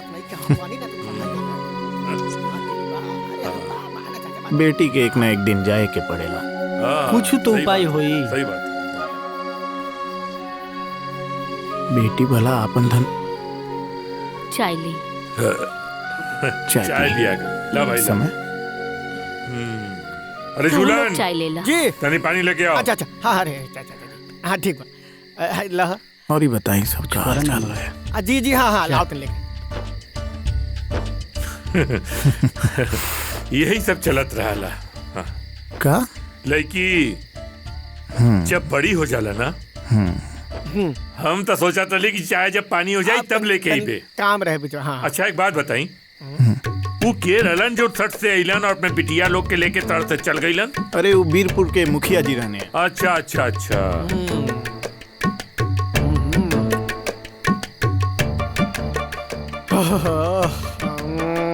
बेटी के एक ना एक दिन जाए के पड़ेला। हाँ, कुछ तो सही उपाय बात, होई। सही बात। बेटी भला अपन धन चाय ली। चाय लिया गया। ला भाई ला। समय अरे तुम लोग झूलन, चाय ले ला। जी। तनी पानी लेके आओ। अच्छा अच्छा, हाँ अरे अच्छा, हाँ ठीक बा। लह। और ही बताई सब क्या हाल चाल है। जी जी, हाँ हाँ, लाओ तुम लेके। यही सब चलत रहा। हाँ। का लड़की जब बड़ी हो जाला ना, हम तो सोचा था कि चाय जब पानी हो जाए तब लेके आई बे। काम रहे बिचो। हाँ अच्छा एक बात बताई, वो के रहलन जो तट से अइलन और अपने बिटिया लोग के लेके तट से चल गइलन? अरे वो बीरपुर के मुखिया जी रहने। अच्छा अच्छा अच्छा।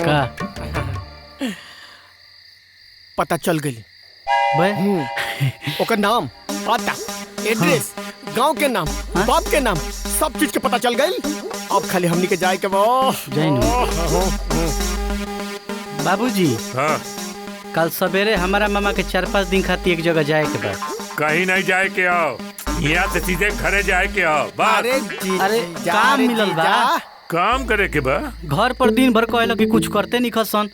का पता चल गई बे? ओकर नाम, पता, एड्रेस, गांव के नाम, बाप के नाम, सब चीज के पता चल गई। अब खाली हमनी के जाए के बा। बाबूजी, हाँ कल सवेरे हमारा मामा के 4-5 दिन खातिर एक जगह जाए के बाद। कहीं नहीं जाए के आओ, यहाँ से सीधे घरे जाए के आओ। बात अरे काम मिलल बा, काम करे के बा। घर पर दिन भर कहलो कि कुछ करते नहीं खसन,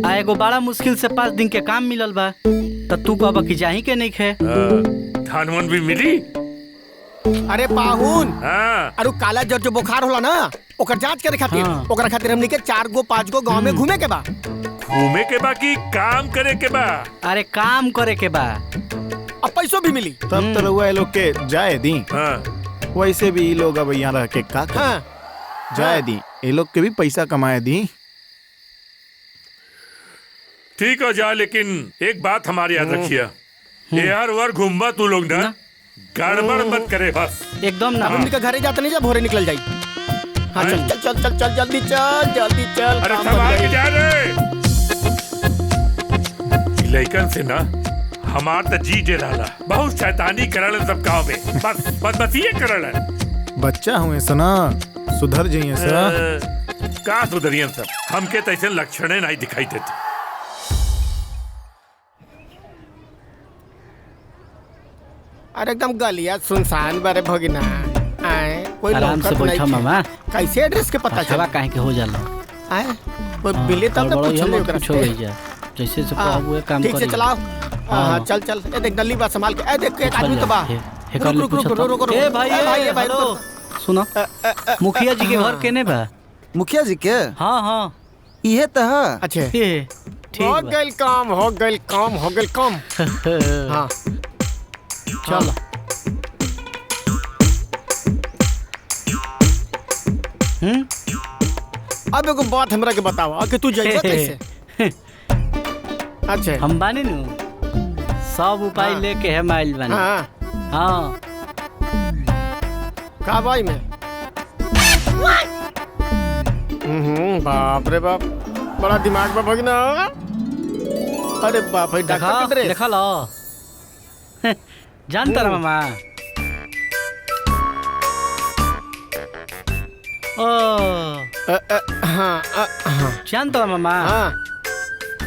आ एगो बड़ा मुश्किल से 5 दिन के काम मिलल बा, त तू कहबा कि जाही के नहीं खे। धानवन भी मिली। अरे पाहुन, हाँ। अरे काला जर जो बुखार होला ना, ओकर जांच करे खातिर, ओकरा खातिर हमनी के 4 गो 5 गो गांव में घूमे के बा। घूमे के बा कि काम करे के बा? अरे काम करे के बा, अब पैसों भी मिली। तब तो रहुआ लोग के जाए दी। हाँ। वैसे भी ये लोग अब यहाँ रह के का करें? हाँ। जाए दी, ये लोग के भी पैसा कमाए दी। ठीक हो जा, लेकिन एक बात हमारी याद रखिए, यार वर घूमबा तू लोग ना, गड़बड़ मत करे बस। एकदम ना। हमनी के घरे जाते नहीं, जब भोरे निकल जाई। हाँ चल चल चल चल चल, जल्दी चल जल्दी चल। अरे संभाल के जा रे। लइकन से ना हमार त जी जे रहला बहुत शैतानी करल सब गाँव में बस ये करल है। बच्चा हुए सना सुधर जाइए सर। का सुधरियन सब हमके तो ऐसे लक्षणे नहीं दिखाई देते। अरे एकदम गलिया सुनसान बारे भगिना आए कोई आराम से लौकत बैठा नहीं मामा। कैसे एड्रेस के पता हवा चला काहे के हो जाला। आए कोई मिले तब तो पूछ ले कुछ हो गई जा जैसे से हुए काम ठीक से करी। चलाओ। हाँ चल चल ए देख गली बात संभाल के ए देख एक आदमी तो बा रुक रुक रुक रुक ए भाई ए भाई सुनो मुखिया जी के घर केने बा? मुखिया जी के हाँ हाँ इहे तह। अच्छा ए ठीक हो बा। गइल काम हो गइल काम हो गइल काम। हाँ चलो अब एगो बात हमरा के बताओ कि तू जाइबा कैसे? अच्छा हम बानी नु सब उपाय हाँ। लेके हम आइल बानी। हाँ हाँ का भाई में बाप रे बाप बड़ा दिमाग में भगना। अरे बाप रे देखा डॉक्टर किधर है? देखा लो जानता ना मामा। ओ हाँ जानता ना मामा। हाँ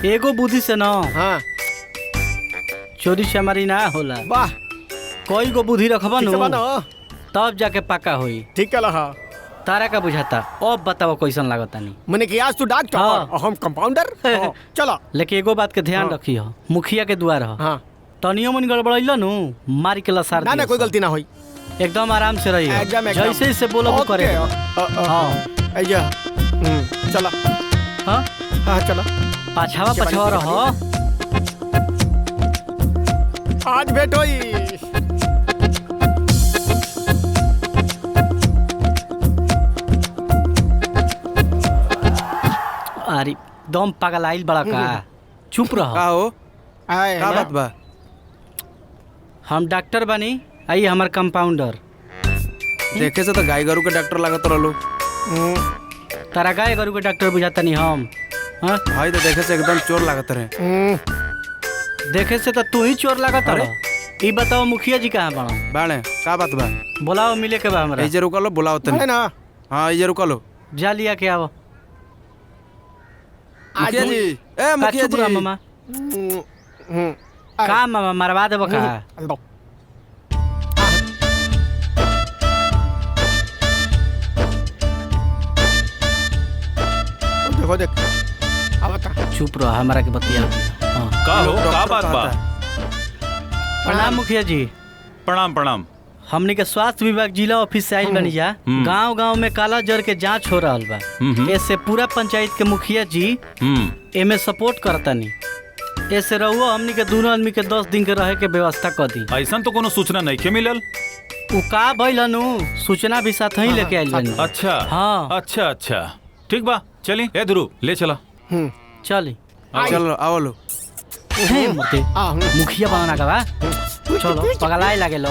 एगो बुद्धि से ना हाँ चोरी चमारी ना होला। वाह कोई गो बुद्धि रखबा ठीक नु है बनो तब जाके पक्का होई। ठीक है लहा तारा का बुझाता अब बताओ कैसन लागता नहीं। मैंने कि आज तू डॉक्टर हाँ। और हम कंपाउंडर। हाँ, चलो लेकिन एगो बात के ध्यान हाँ। रखी हो मुखिया के द्वार हो। हाँ तनियो मन गड़बड़ैला नु मार के लसार ना ना दिया कोई सब। गलती ना हुई एकदम आराम से रहिए एकदम एकदम जैसे जैसे बोलो वो करे। हाँ अय्या चलो हाँ हाँ चलो पाछावा पाछावा रहो। आज भेंट होई। अरे दम पागल आइल बड़ा का चुप रहो। का हो आए का ना? बात बा? हम डॉक्टर बनी आई हमार कंपाउंडर। देखे से तो गाय गरु के डॉक्टर लागत रहलो। तारा गाय गरु के डॉक्टर बुझाता नहीं हम। हाँ? भाई तो देखे से एकदम चोर लागत रहे। देखे से तो तू ही चोर लागत रहो। ई बताओ मुखिया जी कहाँ बड़ा? बाणे का बात बा? बुलाओ मिले के बा हमरा। इजे रुका लो बुलाओ है तनी। ना हाँ इजे रुका लो। जा लिया के आओ। मुखिया जी ए मुखिया चुप रह जी मामा। का मामा मरवा देबो का? देखो देख अब बता चुप रहो हमरा के बतिया। हाँ। का हो का बात बा? प्रणाम मुखिया जी। प्रणाम प्रणाम। हमनी के स्वास्थ्य विभाग जिला ऑफिस से आइल बनी जा। गांव गांव में काला जर के जांच हो रहल बा। ऐसे पूरा पंचायत के मुखिया जी एमे सपोर्ट करतनी। ऐसे रहुओ हमनी के दोनों आदमी के 10 दिन के रहे के व्यवस्था कर दी। ऐसन तो कोनो सूचना नहीं के मिलल। उ का भइल हनु सूचना भी साथ ही लेके आइल बनी। अच्छा हाँ। अच्छा अच्छा ठीक बा चली ए ध्रुव ले चला। चली चलो आओ लो। हे मते मुखिया बना का बा। चलो पगलाए लागे लो।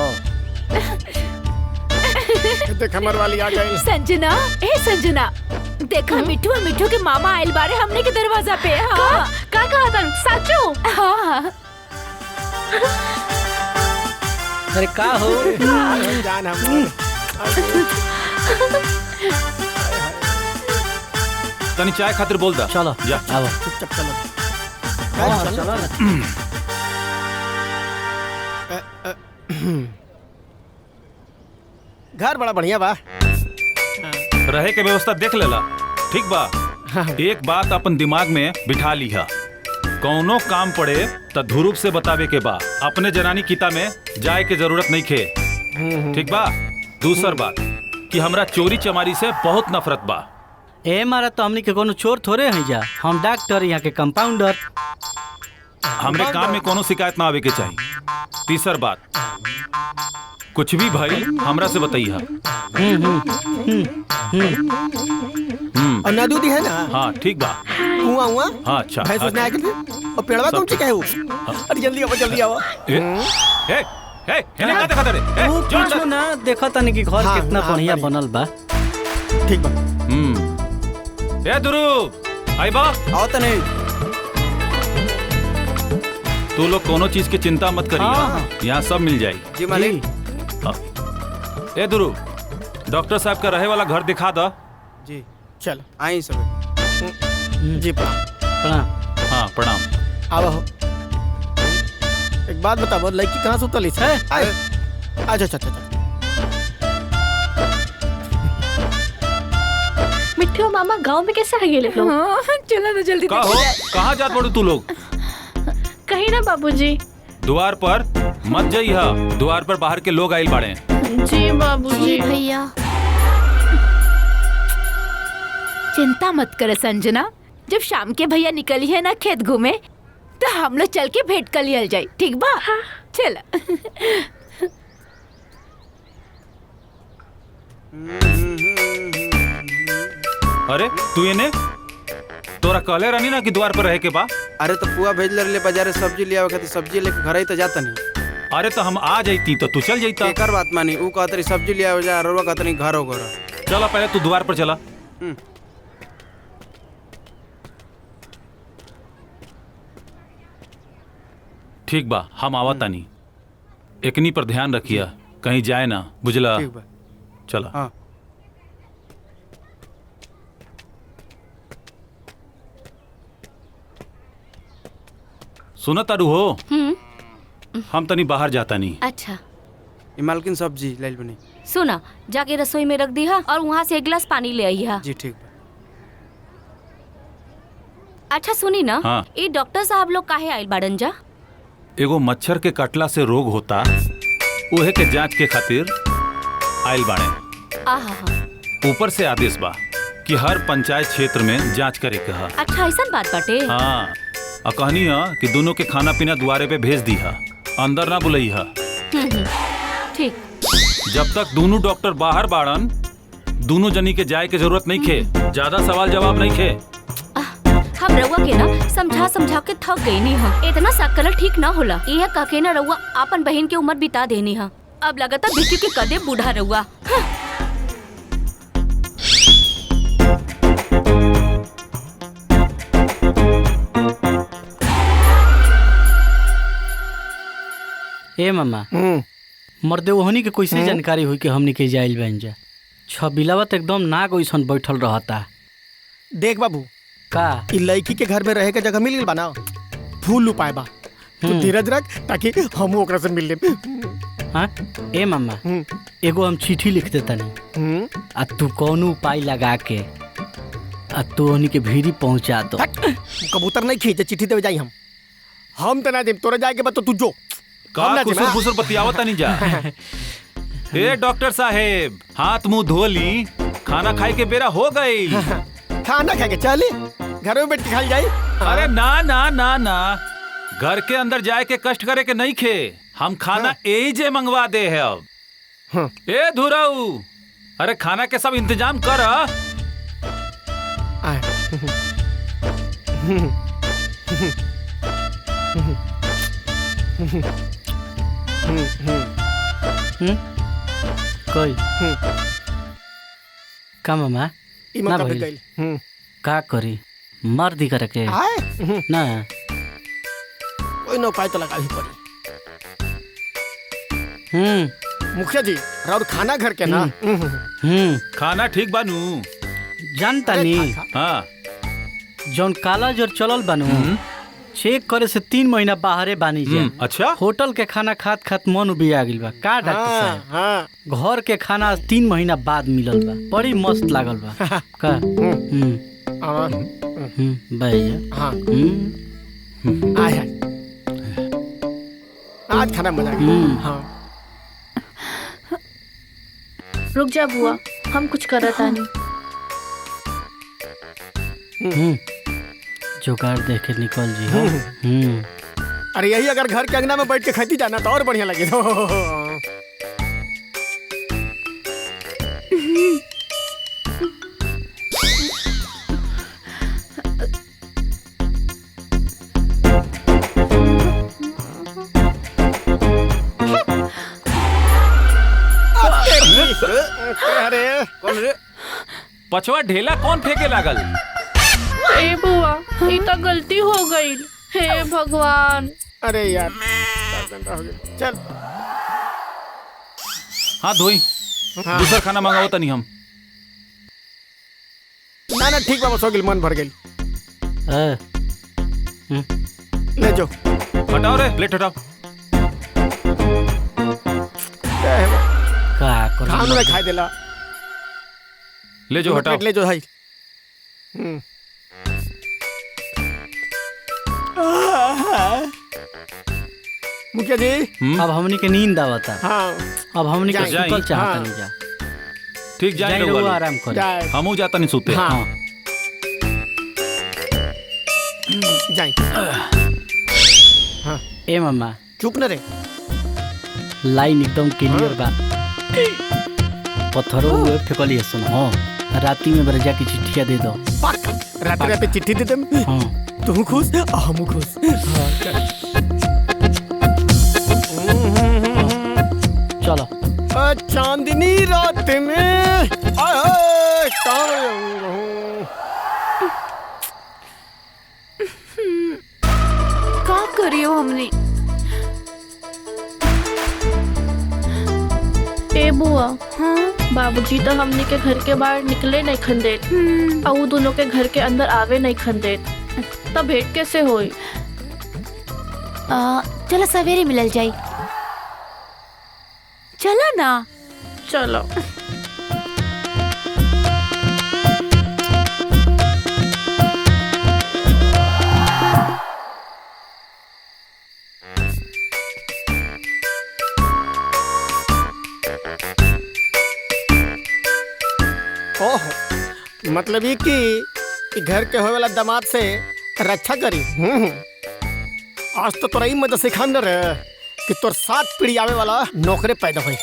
देख हमर वाली आ गई। संजना ए संजना देखा मिठू और मिठू के मामा आइल बारे हमने के दरवाजा पे। हाँ का कहा था साचू? हाँ अरे का हो जान हम तनी चाय खातिर बोल दा। चलो जा आओ। चुपचाप चलो। हाँ, चलो ना। घर बड़ा बढ़िया बा। रहे के व्यवस्था देख लेला ठीक बा। एक बात अपन दिमाग में बिठा ली है कौनो काम पड़े तो ध्रुव से बतावे के बा। अपने जनानी किता में जाए के जरूरत नहीं खे ठीक बा। दूसर बात कि हमरा चोरी चमारी से बहुत नफरत बा। ए मारा तो हमनी के कोनो चोर थोड़े हैं जा। हम डॉक्टर यहाँ के कंपाउंडर। हमरे काम में कोनो शिकायत ना आवे के चाहिए। तीसर बात कुछ भी भाई हमरा से बताइए। और नदूदी है ना? हाँ ठीक बा। हुआ हुआ हाँ अच्छा भैंस उसने आके और पेड़वा कौन सी कहे वो? अरे जल्दी आओ जल्दी आओ। हेने का देखा तेरे वो कुछ ना देखा तनी कि घर हाँ, कितना हाँ, बढ़िया बढ़िया। बनल बा। ठीक बा। ए ध्रुव आई बा। आओ तनी। तू लोग कोनो चीज की चिंता मत करिए, हाँ। यहाँ सब मिल जाएगी। जी मालिक। ए ध्रुव, डॉक्टर साहब का रहे वाला घर दिखा दो। जी चल आई सब। जी प्रणाम। हाँ प्रणाम। आवा हो। एक बात बताओ, लड़की कहाँ सुतली है? अच्छा अच्छा अच्छा। मिट्टू मामा गांव में कैसे आ गए लोग? चलो ना जल्दी। कहाँ जात पड़ू तू लोग? कहीं ना बाबूजी। द्वार पर मत जाइए, द्वार पर बाहर के लोग आइल बाड़े। जी बाबूजी। भैया चिंता मत करे संजना, जब शाम के भैया निकली है ना खेत घूमे तो हम लोग चल के भेंट कर लिया जाए, ठीक बा? हाँ। चला। अरे तू ये ने तोरा कहले रहनी ना कि द्वार पर रहे के बा। अरे तो पुआ भेज ले बाजारे सब्जी लिया खातिर, सब्जी लेके घर ही तो जाता नहीं। अरे तो हम आ जाती तो तू चल जाता। एकर बात मानी, ऊ कहतरी सब्जी लिया जा, रोवा कहतरी घर हो घर। चला पहले तू द्वार पर चला। ठीक बा, हम आवा तानी। एकनी पर ध्यान रखिया, कहीं जाए ना, बुझला? ठीक बा। चला। हाँ। सुना तारू हो, हम तनी बाहर जाता नहीं। अच्छा मालकिन सब्जी ले बनी। सुना, जाके रसोई में रख दी है और वहाँ से एक गिलास पानी ले आई है। जी ठीक। अच्छा सुनी ना, हाँ। ये डॉक्टर साहब लोग काहे आइल बाड़न जा? एगो मच्छर के कटला से रोग होता, उहे के जांच के खातिर आइल बाड़े। आहा हा। ऊपर से आदेश बा कि हर पंचायत क्षेत्र में जांच करे के हा। अच्छा ऐसा बात बाटे? हाँ, और कहनी है कि दोनों के खाना पीना द्वारे पे भेज दी है, अंदर ना बुलाई है। ठीक। जब तक दोनों डॉक्टर बाहर बाड़न, दोनों जनी के जाए के जरूरत नहीं खे, ज्यादा सवाल जवाब नहीं खे। हम रउआ के ना समझा के थक गई नी हा। इतना सकल ठीक ना होला। यह कह के ना रउआ अपन बहन के उम्र बिता देनी हा। अब लगता बिट्टू के कदे बूढ़ा रउआ। ए मामा, मर्दे ओहनी के कैसे जानकारी हुई कि हमनी के जाइल बन जा? छबिलावा तो एकदम नाग ओइसन बैठल रहता। देख बाबू, का ई लड़की के घर में रहे के जगह मिल गई बा ना, फूल उपाय बा। तो धीरज रख ताकि हम ओकरा से मिल ले। हाँ ए मामा, एगो हम चिट्ठी लिख देता नहीं, आ तू कौनो उपाय लगा के आ तू ओहनी के भीड़ी पहुंचा दो। कबूतर नहीं खींचे, चिट्ठी देवे जाई हम तो ना दे, तोरे जाए के बाद तो तू जो का कुसुर फुसुर बतियावता नहीं जा। ए डॉक्टर साहेब, हाथ मुंह धो ली, खाना खाए के बेरा हो गई। खाना खा के चली, घर में बैठ के खा जाए। अरे ना ना ना ना, घर के अंदर जाए के कष्ट करे के नहीं खे, हम खाना यही जे मंगवा दे है अब। ए धुराऊ, अरे खाना के सब इंतजाम कर। कोई का मामा ना भइल? का करी, मर दी करे के ना, कोई ना उपाय तो लगा ही पड़ी। मुखिया जी, राउर खाना घर के ना। खाना ठीक बानू, जानता नहीं। हाँ, जौन काला जोर चलल बानू, चेक करे से 3 महीना बाहरे बानी जा। अच्छा, होटल के खाना खात खात मन उबिया गिल बा। का डॉक्टर साहब, घर के खाना 3 महीना बाद मिलल बा, बड़ी मस्त लागल बा। का भैया हाँ आज खाना मजा हाँ। रुक जा बुआ, हम कुछ करत आनी। जुगाड़ देख के निकल जी। अरे यही अगर घर के अंगना में बैठ के खेती जाना तो और बढ़िया लगे। अरे कौन रे? पछवा ढेला कौन फेंके लागल? ए बुआ, ई तो गलती हो गई। हे भगवान, अरे यार 10 घंटा हो गया। चल हाँ धोई दूसरा खाना मंगाओ तनी हम। ना ना ठीक बा बस हो गेल मन भर गेल। ले जो हटाओ रे प्लेट हटाओ। का कर खाना नहीं खाई देला। ले जो हटाओ। प्लेट ले जो भाई। मुखिया जी अब हमनी के नींद आवता। हाँ अब हमनी के जाई। सुतल चाहता हाँ। नहीं जा। ठीक जाए जाई रहुआ रहुआ लोग। आराम करे। जाए हमू जाता नहीं सोते। हाँ जाए। ए मामा चुप न रे। लाइन एकदम क्लियर बा। पत्थरों में फेंकलिए सुन। हाँ राती में बरजा की चिट्ठिया दे दो। पक्का रात रात चिट्ठी दे दम। हाँ तू खुश हम खुश। हाँ चलो। चांदनी रात में आए का करियो हमने। ए बुआ हाँ बाबूजी तो हमने के घर के बाहर निकले नहीं खंदेत और दोनों के घर के अंदर आवे नहीं खंदेत। तब भेंट कैसे होई। चलो सवेरे मिलल जाई। चलो ना। चलो ओह मतलब ये कि घर के होए वाला दामाद से रक्षा करी। आज तो तोरा ही मदद सिखा न रे कि तोर 7 पीढ़ी आवे वाला नौकरे पैदा हुई।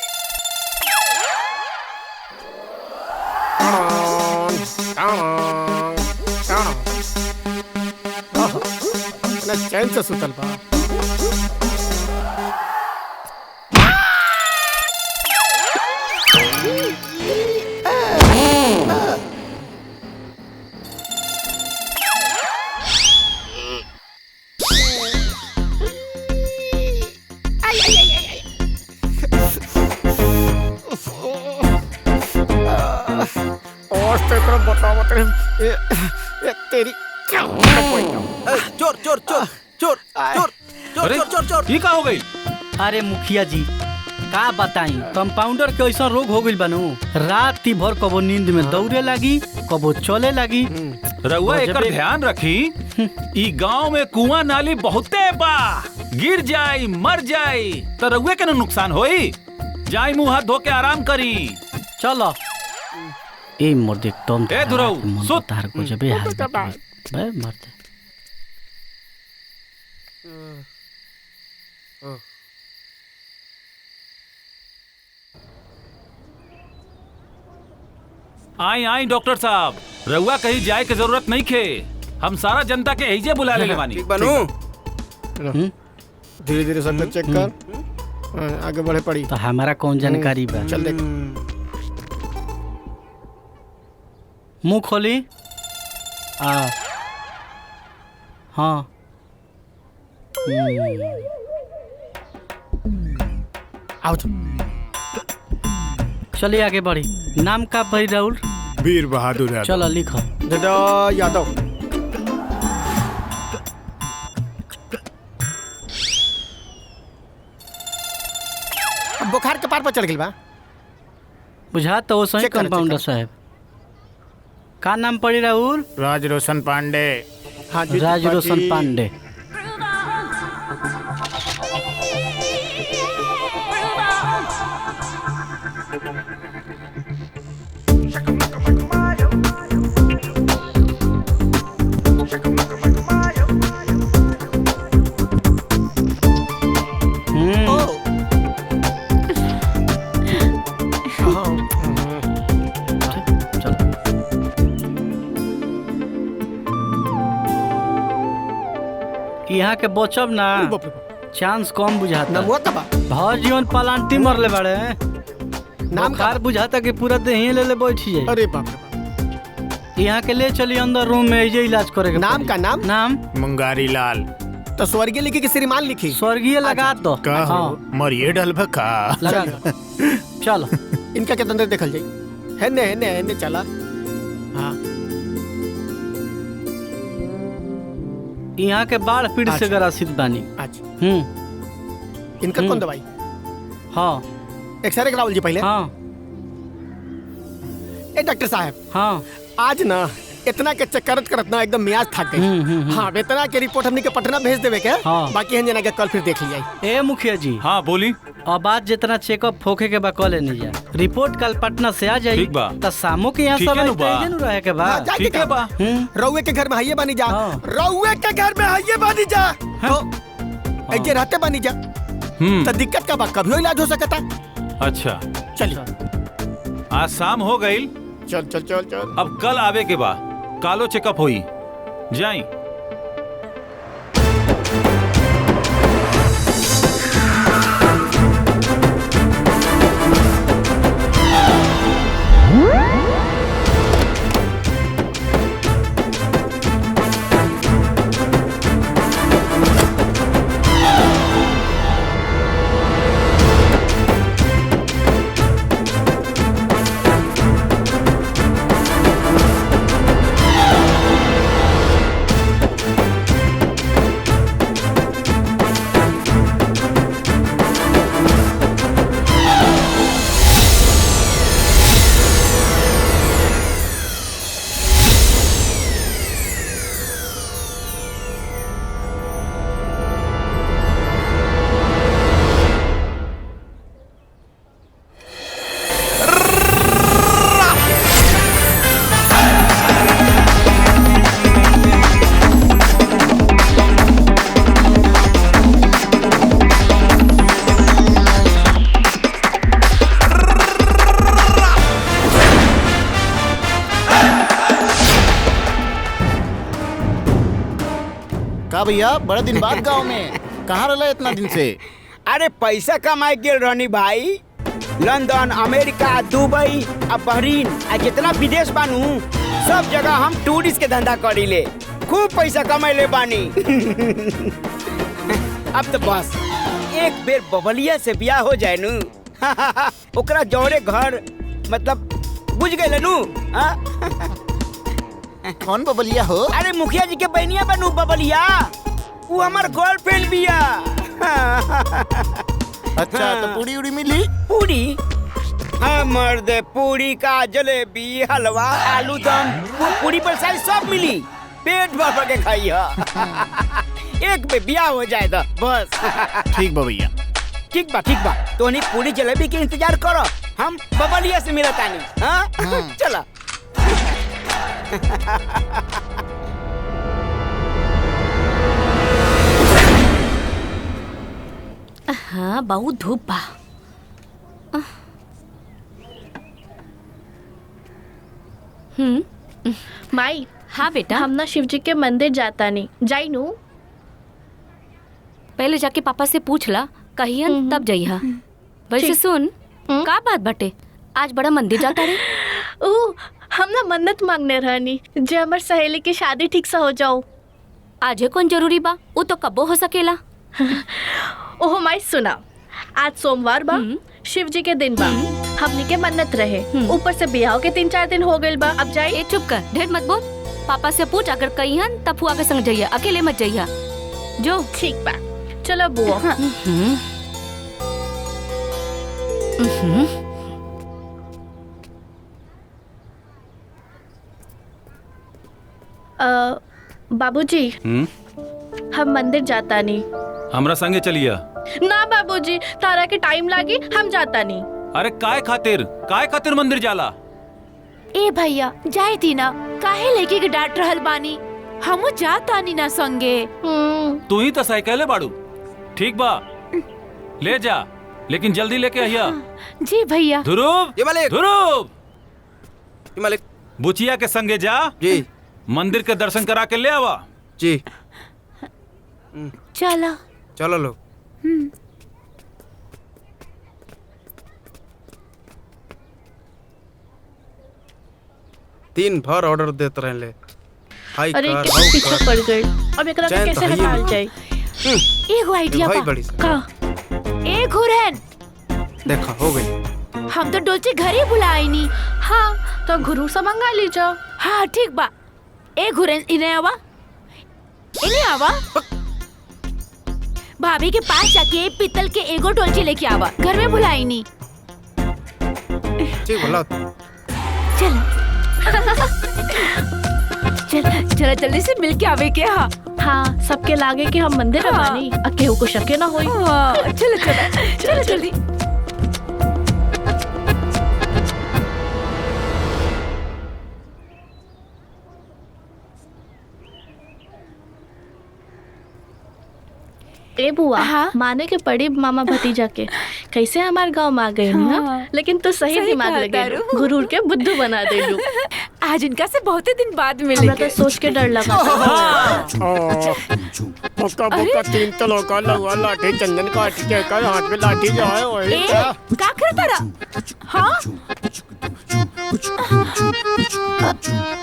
चैन से सुतल बा। तेरी चोर चोर चोर चोर चोर अरे चोर चोर चोर। ये का हो गई। अरे मुखिया जी का बताई कंपाउंडर के ऐसा रोग हो गइल बानू। रात भर कबो नींद में दौड़े लागी कबो चले लागी। रउआ एकर ध्यान रखी। ई गांव में कुआं नाली बहुते बा। गिर जाई मर जाई तो रउए के न नुकसान होई। जाई मुंह हाथ धो के आराम करी। चलो ए मोर देख तुम ए दुराऊ, सुत। तार को जबे हाल बे मरते। आई आई डॉक्टर साहब रउआ कहीं जाए के जरूरत नहीं खे। हम सारा जनता के एहिजे बुला ले बानी। ठीक बनू। धीरे धीरे सब चेक कर आगे बढ़े पड़ी। तो हमारा कौन जानकारी बा। चल देख मुंह खोली। हाँ आओ चलिए आगे बढ़ी। नाम का भाई राहुल। वीर बहादुर यादव। चलो लिखो। दादा यादव। अब बुखार के पार पर चढ़ गई बा। बुझा तो वो सही चेक कर, कंपाउंडर साहब। का नाम पड़ी राहुल। राज रोशन पांडे। हाँ जी राज रोशन पांडे। यहाँ के बचब ना चांस कम बुझाता। भर जीवन पलांटी मरले बाड़े। नाम बुखार बुझाता कि पूरा देह ले ले बैठी जाए। अरे बाप रे। यहाँ के ले चली अंदर रूम में इजे इलाज करेगा। नाम का नाम मुंगारी लाल। तो स्वर्गीय लिखी कि श्रीमान लिखी? स्वर्गीय लगा दो। का मरिए डलभ का लगा दो। चलो इनका क्या अंदर देखल जाई। है ने चला। हाँ यहाँ के बाढ़ पीड़ित से ग्रसित बानी। अच्छा इनका कौन दवाई? हाँ एक्सरे करावल जी पहले। हाँ ए डॉक्टर साहब। हाँ आज ना इतना के चक्कर करत ना एकदम मियाज थक गई। हाँ इतना के रिपोर्ट हमनी के पटना भेज देवे के। हाँ। बाकी हम जना के कल फिर देख लिया। ए मुखिया जी। हाँ बोली। अब आज जितना चेकअप फोके के बा कॉले नहीं जा। रिपोर्ट कल पटना से आ जाई। ठीक बा। तो शामों के यहाँ ठीक है सब नु बा। रहे के बा। ठीक है बा। रउए के घर में हाइये बानी जा। रउए के घर में हाइये बानी जा। ऐसे रहते बानी जा। तो दिक्कत का बा कभी इलाज हो सकता। अच्छा चलिए आज शाम हो गई। चल अब कल आवे के बाद कालो चेकअप होई जाई। का भैया बड़ा दिन बाद गांव में कहाँ रहा इतना दिन से? अरे पैसा कमाए गेल रहनी भाई। लंदन, अमेरिका, दुबई, अब बहरीन आ जितना विदेश बानू सब जगह हम टूरिस्ट के धंधा करी ले। खूब पैसा कमाए ले बानी। अब तो बस एक बेर बबलिया से ब्याह हो जाए नू। ओकरा जौरे घर मतलब बुझ गए नू। कौन बबलिया हो? अरे मुखिया जी के बहनिया बनू बबलिया। वो हमार गर्लफ्रेंड बिया। अच्छा तो पूरी उड़ी मिली? पूरी? हाँ मर्द, पूरी का जलेबी, हलवा, आलू दम, पूरी पर सारी सब मिली। पेट भर के खाई। एक पे ब्याह हो जाए तो बस। ठीक बा भैया। ठीक बा तो नहीं पूरी जलेबी के इंतजार करो। हम बबलिया से मिलत आनी। हाँ चला। हाँ बहुत धूप बा। माई। हाँ बेटा। हम ना शिव जी के मंदिर जाता नहीं जाई नू। पहले जाके पापा से पूछ ला कहियन तब जइहा। वैसे सुन का बात बटे आज बड़ा मंदिर जाता रे? ओ हम ना मन्नत मांगने रहनी जे हमर सहेली की शादी ठीक से हो जाओ। आजे कौन जरूरी बा? वो तो कबो हो सकेला। ओहो माई सुना, आज सोमवार बा, शिव जी के दिन बा, हमनी के मन्नत रहे, ऊपर से बियाह के 3-4 दिन हो गइल बा। अब जाई। चुप कर, ढेर मत बोल। पापा से पूछ, अगर कहियन तब फुआ के संग जइया, अकेले मत जइया। जो ठीक बा, चलो बुआ। बाबूजी हम मंदिर जाता नहीं। हमरा संगे चलिया। ना बाबूजी, तारा के टाइम लागी, हम जाता नहीं। अरे काय खातिर मंदिर जाला? ए भैया जाए थी ना, काहे लेके के डांट रहल बानी? हमू जाता नहीं ना संगे। तू ही तो साइकिले बाड़ू। ठीक बा ले जा, लेकिन जल्दी लेके आइया। जी भैया। ध्रुव बुचिया के संगे जा जी, मंदिर के दर्शन करा के ले आवा। जी चलो चलो लोग। दिन भर ऑर्डर देते रहले। अरे कितना पीछे पड़ गई, अब एकरा के कैसे हटाल जाए? एगो आइडिया भाई बा बड़ी का ए घुरन देखा हो गई। हम तो डोलचे घर ही बुलाई नी। हाँ तो घुरूर से मंगा लीजिए। हाँ ठीक बा। ए घुरन इन्हें आवा भाभी के पास जाके पीतल के एगो डोलची लेके आवा, घर में बुलाई नी। ठीक बोला। चल चल चल जल्दी से मिल के आवे के। हाँ हाँ सबके लागे कि हम मंदिर में बानी, केहू को शके ना होई। चल चल चल जल्दी। ए बुआ माने के पड़ी मामा भतीजा के कैसे हमारे गांव में आ गए हाँ। लेकिन तो सही दिमाग लगे गुरूर के बुद्धू बना दे लू। आज इनका से बहुत दिन बाद मिले तो सोच के डर लगा। बोका बोका तीन तलों का लगा लाठी चंदन काट के कर हाथ में लाठी जो है वही का कर तारा। हाँ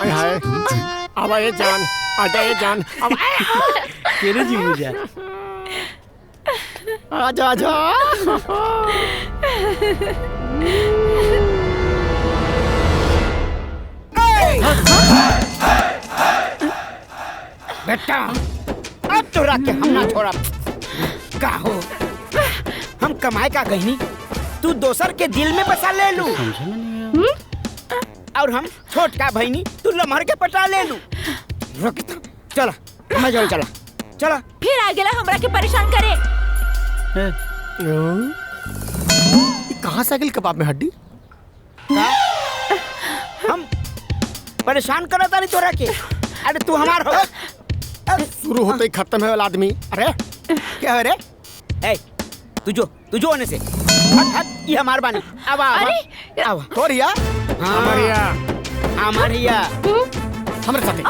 हाय अब ये जान आजा ये जान अब तेरे जी मुझे आजा आजा। बेटा अब तो रख के हम ना छोड़ा। का हो हम कमाए का गहनी तू दोसर के दिल में बसा ले लू और हम छोट का भईनी तू लमहर के पटा ले लू। रुक चला मैं चल चला चला। फिर आ गेला हमरा के परेशान करे। कहाँ से गिल कबाब में हड्डी? हम परेशान करा तारी तोरा के। अरे तू हमार हो। शुरू होते ही खत्म है वाला आदमी। अरे क्या है रे? ए तू जो होने से हट हट ये हमार बानी। अब अब हो रिया हमारिया हमरा साथे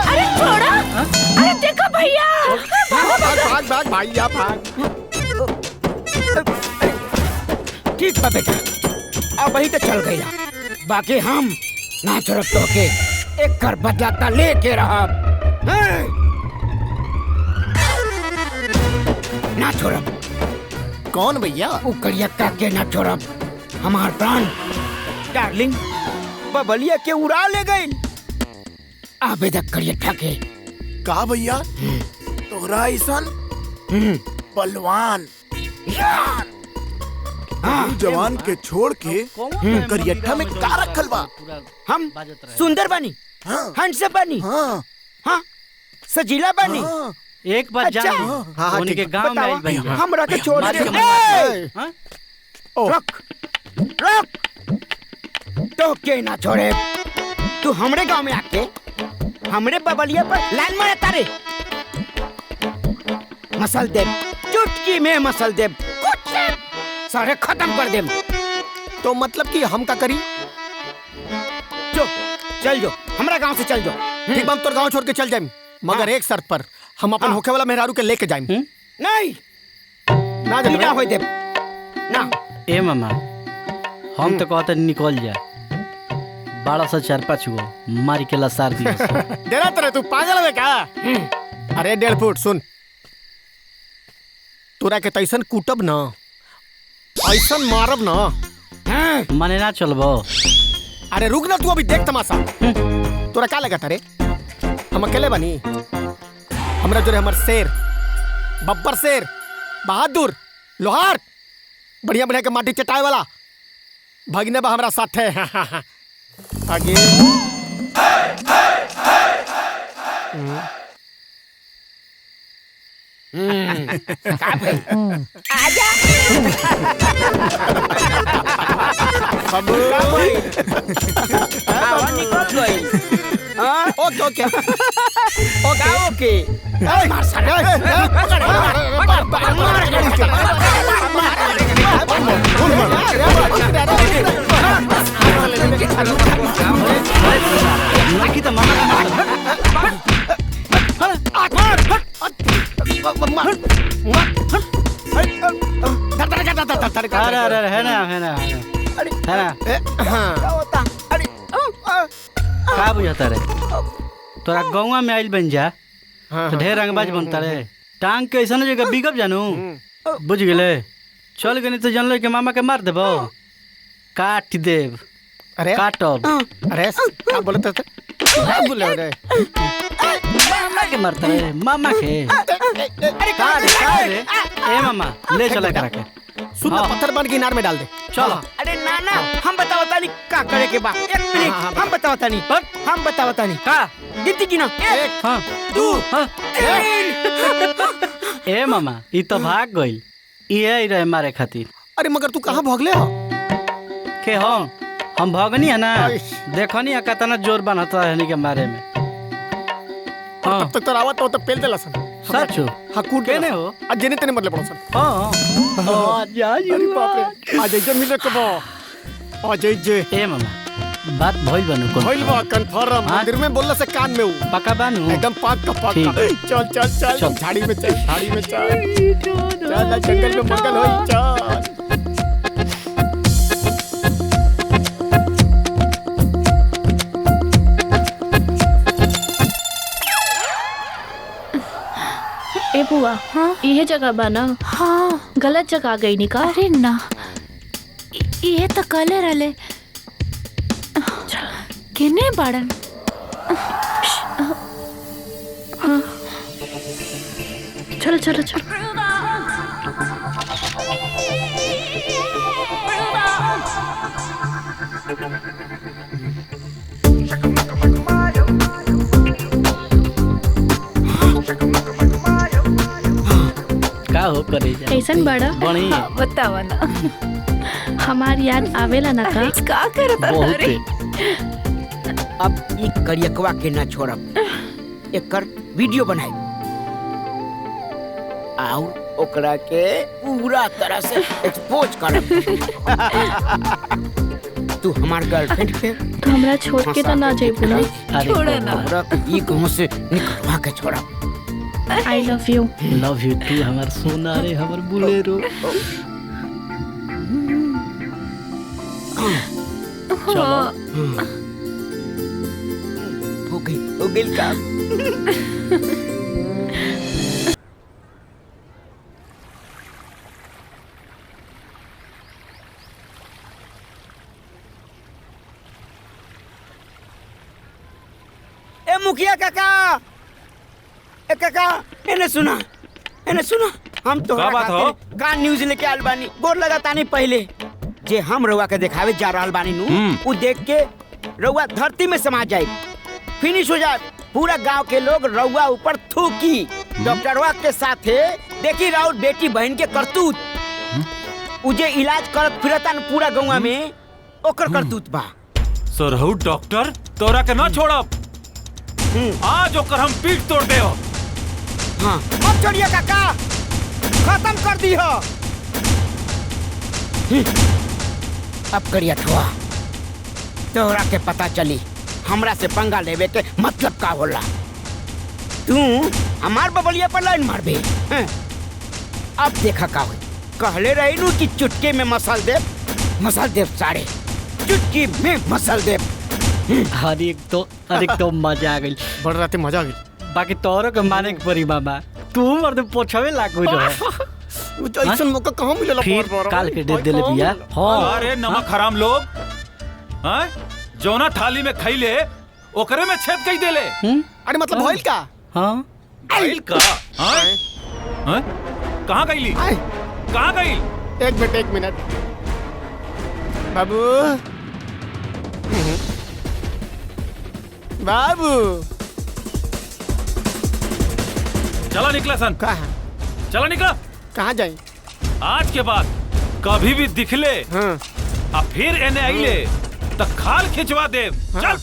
अरे छोड़ा। अरे देखो भैया भाग भाग भैया भाग। ठीक बा बेटा अब वही तो चल गई। बाकी हम ना छोड़ तो के एक कर बदलाता लेके रहा ना छोड़ब। कौन भैया? उकड़िया के ना छोड़ब। हमार प्राण डार्लिंग बबलिया के उड़ा ले गई। आबे तक करिए ठाके का भैया तोहरा ऐसन पलवान जवान के छोड़ के करियठा में का रखल बा? हम सुंदर बनी हंस बनी हाँ सजीला बनी। एक बार अच्छा। जा उनके गांव में आई भैया हमरा के छोड़ के रख तो के ना छोड़े। तू हमरे गांव में आके हमरे बबलिया पर लाइन मारे तारे मसल दे चुटकी में मसल दे सारे खत्म कर दे। तो मतलब कि हम का करी? चल जो हमरा गांव से चल जो। ठीक हम तोर गांव छोड़ के चल जाएं मगर एक शर्त पर हम अपन होखे वाला मेहरारू के लेके जाएं। नहीं ना ना होई दे ना। ए मामा हम तो कहते निकल जा 1204 हुआ मारी के लसार दिया। डेरा तेरे तू पागल है क्या? अरे 1.5 फुट सुन तोरा के तैसन कूटब ना ऐसन मारब ना माने ना चलबो। अरे रुक ना तू अभी देख तमाशा। तोरा क्या लगा रे हम अकेले बनी? हमरा जो हमर शेर बब्बर शेर बहादुर लोहार बढ़िया बढ़िया के माटी चटाए वाला भगने बा हमरा साथे। आगे आजा बाबू निकल गई। ओके ओके ओके ओके मार सारे लड़की तो मामा अरे अरे है ना का बुझाता रे तोरा गौवा में आइल बन जा तो ढेर रंगबाज बनता रे। टांग के ऐसा जगह बिगब जानू बुझ गेले। चल गनी तो जानलो के मामा के मार देबो, काट देब। अरे काटब। अरे क्या बोलते थे? क्या बोले रे? मामा के मारता रे, मामा के। अरे का रे? ए मामा ले चला करा के। सुन पत्थर बन के इनार में डाल दे। चलो। अरे नाना हम बताओ तानी का करे के बा। एक मिनट हम बताओ तानी। हम बताओ तानी का गिनती गिनो। 1 2 ए मामा ई तो भाग गई। ये रहे मारे खातिर। अरे मगर तू कहाँ भागले हो? के हो हम भागनी है ना। देखो नहीं कितना जोर बनता है के मारे में। तब तक तो रावत तो पेल देला सन। सच हो? हाँ कूद केने हो? आज जेने तेने मतलब पड़ो सन। हाँ अरे बाप रे आज जे मिले कबो आज जे ए मामा बात भइल बनू को भइल बा कंफर्म। मंदिर में बोलला से कान में हूँ पक्का बनू एकदम पक्का। चल चल चल झाड़ी में चल, झाड़ी में चल, चल जंगल में मंगल होई चल। ए बुआ ये जगह बा ना। हाँ गलत जगह गई नी का। अरे ना ये तो कले रहले केने बाड़न। चलो चलो चलो। का हो करे जा कैसन बड़ा बढ़िया बतावा ना। हमार याद आवेला ना का। का करता बहुत रे? अब ई करियकवा के ना छोड़ब। एकर वीडियो बनाई और ओकरा के पूरा तरह से एक्सपोज करब। तू हमार गर्लफ्रेंड के तो हमरा छोड़ के तो ना जाइबू ना। छोड़े ना। ओकरा के ई गांव से निकलवा के छोड़ब। I love you. Love you too हमार सोना रे हमार बुलेरो। चलो हो गई काम। ए मुखिया काका, ए काका एने सुना हम तो का बात हो? का न्यूज लेके आल बानी। गोर लगाता नहीं पहले जे हम रउआ के दिखावे जा रहल बानी नु उ देख के रउआ धरती में समा जाए, फिनिश हो जाए। पूरा गांव के लोग रउआ ऊपर थूकी। डॉक्टरवा के साथे देखी राउर बेटी बहन के करतूत। उजे इलाज करत फिरता न पूरा गांव में ओकर करतूत बा। सरहु डॉक्टर तोरा के ना छोड़ब। आज ओकर हम पीठ तोड़ दे। हाँ अब छोड़िए काका, खत्म कर दी हो। अब करिया ठुआ तोरा के पता चली हमरा से पंगा लेवे के मतलब का होला। तू हमार बबलिया पर लाइन मार बे। अब देखा का हुई। कहले रही नु कि चुटकी में मसल दे सारे चुटकी में मसल दे। हर एक तो मजा आ गई। बड़ राते मजा आ गई। बाकी तोरो के माने के परी मामा। तू मर्द पोछवे लाग गई रहे। ऐसा मौका कहाँ मिलेला? फिर काल के दे देले बिया। हां अरे नमक हराम लोग, हैं जोना थाली में खइले ओकरे में छेद कई देले। अरे मतलब भइल का? हां भइल का? हैं कहां गईली? कहां गई? एक मिनट बाबू। बाबू चला निकला सन। कहाँ? चला निकला। कहाँ जाए? आज के बाद कभी भी दिखले अब फिर एने आइले तो खाल खिंचवा दे। चल।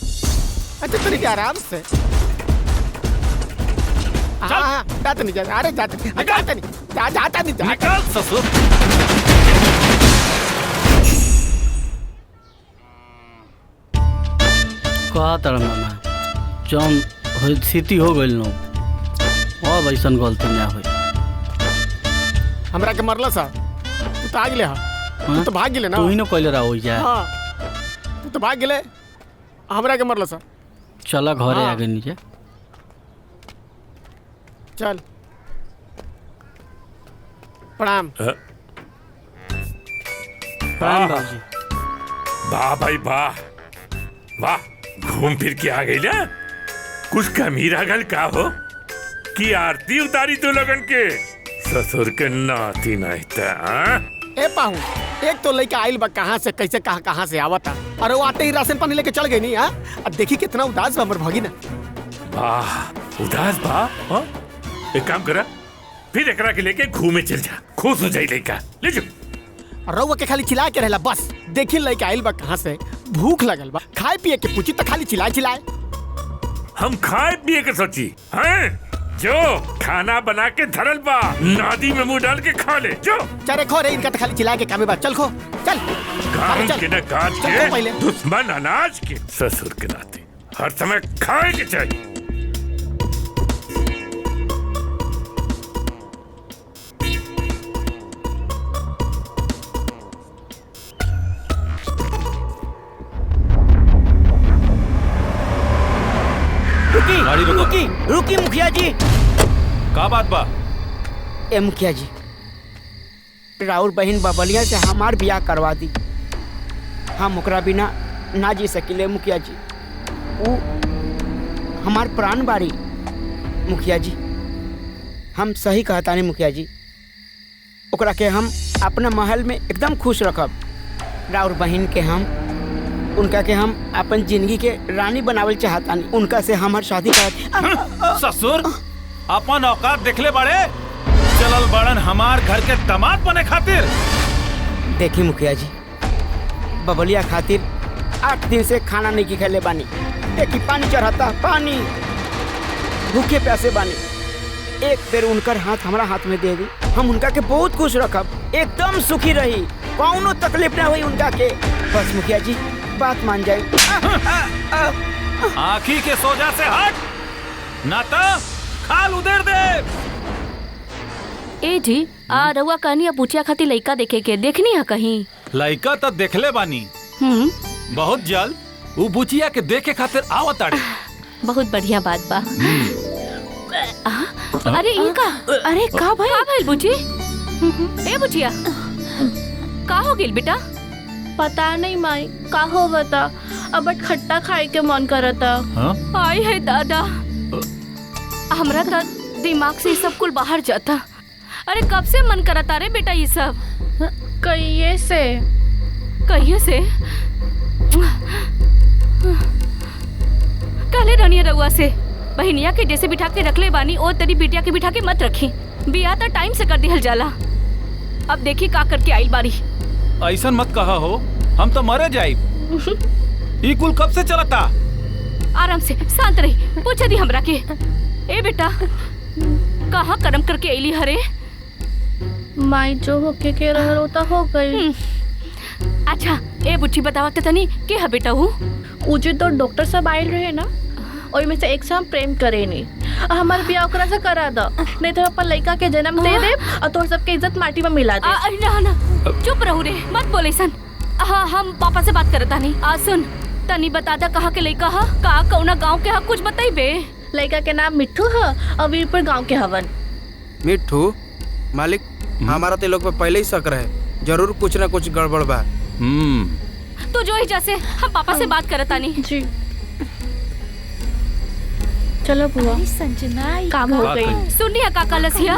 अच्छा तरीके आराम से। हाँ जाते नहीं जाते। अरे जाते नहीं जाता नहीं। निकल ससुर। कहा तारा मामा जौन स्थिति हो गई नो अब ऐसा गलती ना हो। हमरा के मरला सा तू तो आ गेले। तू तो भाग गेले ना। तू ही न कहले रहा हो जा। हाँ तू तो भाग गेले। हमरा के मरला सा। चला घरे आ गई नीचे। चल प्रणाम। वाह वाह भाई वाह वाह, घूम फिर के आ गई ना। कुछ कमी रगल का हो कि आरती उतारी तू लगन के ससुर के नाती नहीं था। ए पाहू, एक तो लड़का आइल बा कहाँ से कैसे कहाँ से आवता, और वो आते ही राशन पानी लेके चल गई नहीं। हाँ, अब देखी कितना उदास बा हमर भगी ना। वाह उदास बा। हाँ? एक काम करा, फिर एकरा के लेके घूमे चल जा, खुश हो जाई लड़का। ले जो रउआ के खाली चिल्ला के रहला बस। देखी लड़का आइल बा कहाँ से, भूख लगल बा, खाए पिए के पूछी तो खाली चिल्लाए। हम खाए पिए के सोची हैं? जो खाना बना के धरल बा, नादी में मुंह डाल के खा ले जो। चले खो रे, इनका तो खाली चिल्ला के कामे बा। चल खो चल। गाँव के न काट चल खो पहले। के दुश्मन अनाज के ससुर के नाते हर समय खाए के चाहिए। रुकी मुखिया जी। का बात बा? ए मुखिया जी, राउर बहन बबलिया से हमार ब्याह करवा दी। हम ओकरा बिना ना जी सकिले मुखिया जी। वो हमार प्राण बारी मुखिया जी। हम सही कहता नहीं मुखिया जी, ओकरा के हम अपना महल में एकदम खुश रखब। राउर बहन के हम उनका के हम अपन जिंदगी के रानी बनावल चाहतानी। उनका से हमार शादी कर। ससुर अपन औकात देखले बाड़े, चलल बड़न हमार घर के दामाद बने खातिर। देखी मुखिया जी, बबलिया खातिर 8 दिन से खाना नहीं खिले बानी। देखी पानी चढ़ाता, पानी भूखे प्यासे बानी। एक बेर उनकर हाथ हमारा हाथ में दे दी, हम उनका के बहुत खुश रखब, एकदम सुखी रही, कौनो तकलीफ ना हुई उनका के। बस मुखिया जी बात मान जाए। आँखी के सोजा से हट, ना तो खाल उधेर दे। ए जी, आ रउआ कहनी पूछिया खातिर लइका देखे के देखनी है कहीं? लइका तो देखले बानी, बहुत जल्द वो बुचिया के देखे खातिर आवत आड़े। बहुत बढ़िया बात बा। अरे इनका, अरे का भाई बुची? ए बुचिया, का हो गेल बेटा? पता नहीं माई, का हो बता, अब खट्टा खाए के मन करता। आई है दादा, हमरा तो दिमाग से सब कुल बाहर जाता। अरे कब से मन करता रे बेटा ये सब? कहिए से कहले रनिया रउआ से बहनिया के जैसे बिठा के रख ले बानी, ओ तेरी बिटिया के बिठा के मत रखी। बिया तो टाइम से कर दिहल जाला। अब देखी का करके आइल बारी। ऐसा मत कहा हो, हम तो मरे जाई। ई कुल कब से चलता? आराम से, शांत रही, पूछ दी हमरा के। ए बेटा, कहाँ कर्म करके आईली हरे? माई जो होके के रहल होता हो गई। अच्छा ए बुच्ची बतावा के तनी के है बेटा हूँ? उजे तो डॉक्टर सब आयल रहे ना, और में से एक से हम प्रेम करे नहीं। हमार ब्याह ओकरा से करा दा, नहीं तो अपन लड़का के जन्म दे दे और तोर सबके इज्जत माटी में मिला दे। ना चुप रहू रे, मत बोले सन। हाँ हम पापा से बात करता नहीं। आ सुन, तनी बता दा कहाँ के लड़का हा, का कौना गाँव के हा, कुछ बताई बे। लड़का के नाम मिट्ठू है और वीरपुर गाँव के हवन। मिट्ठू मालिक, हमारा तो लोग पे पहले ही शक रहे, जरूर कुछ ना कुछ गड़बड़ बा। तो जो ही जैसे हम पापा से बात करता नहीं। जी चलो बुआ, संजना काम हो गई। सुनिए काका लसिया,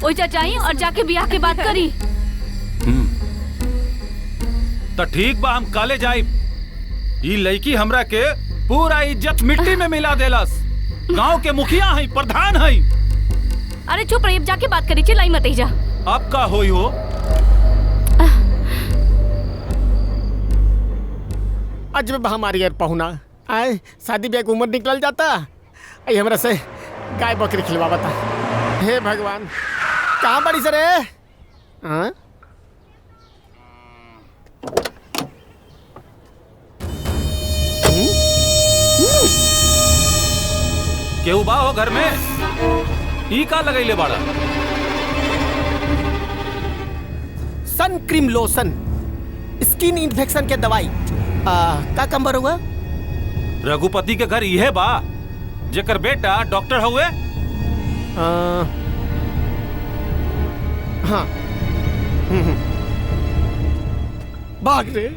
ओइजा जाई और जाके ब्याह के बात करी। तो ठीक बा, हम काले जाई। ई लड़की हमरा के पूरा इज्जत मिट्टी में मिला देलस। गांव के मुखिया है, प्रधान है। अरे चुप रही, जाके बात करी, चिल्लाई मत जा। अब का होई हो? आज में हमारी यार पहुना आए, शादी ब्याह की उम्र निकल जाता। आई हमरा से गाय बकरी खिलवा बता। हे भगवान, कहाँ बड़ी सर है? हाँ? केहू बा हो घर में? ई का लगैले बाड़ा? Sun cream lotion, skin infection के दवाई। का कंबर हुआ? रघुपति के घर इहे बा जेकर बेटा डॉक्टर हुए। हाँ भाग रे।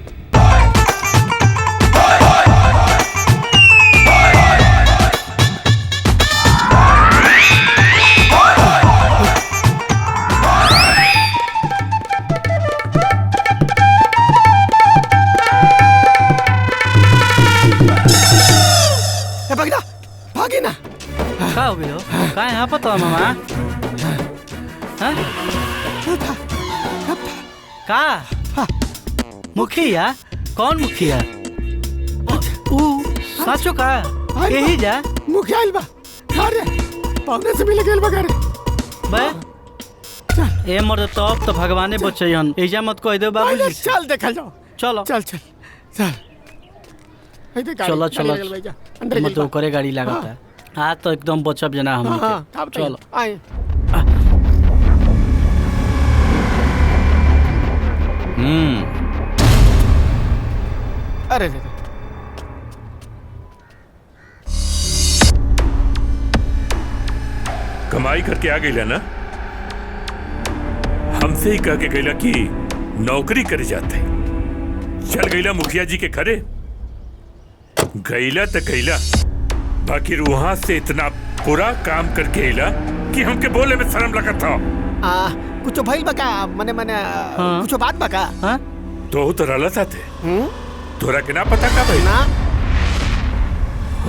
भागना भागे ना। का हो गयो? का यहाँ पर तो मामा? हाँ? का? मुखिया? कौन मुखिया? साचो का? यही जा? मुखिया आइल बा। अरे पावने से मिले गेल बा करे। बे? ए मर्द तो अब तो भगवाने बचैहन। एजा मत कह दे बाबूजी। चल देखल जाओ। चलो। चल चल चल। चलो चलो मत करे गाड़ी लागत है। हाँ तो एकदम बचब जना हम। चलो आए। अरे कमाई करके आ गई ना, हमसे ही कह के गईला कि नौकरी करे जाते। चल गईला मुखिया जी के घरे, गईला तो गईला, बाकी वहां से इतना बुरा काम करके आइला कि हमके बोले में शर्म लगा था। कुछ भइल बका मने मने कुछ बात बका। तो रला साथे तोरा के ना पता का भाई ना।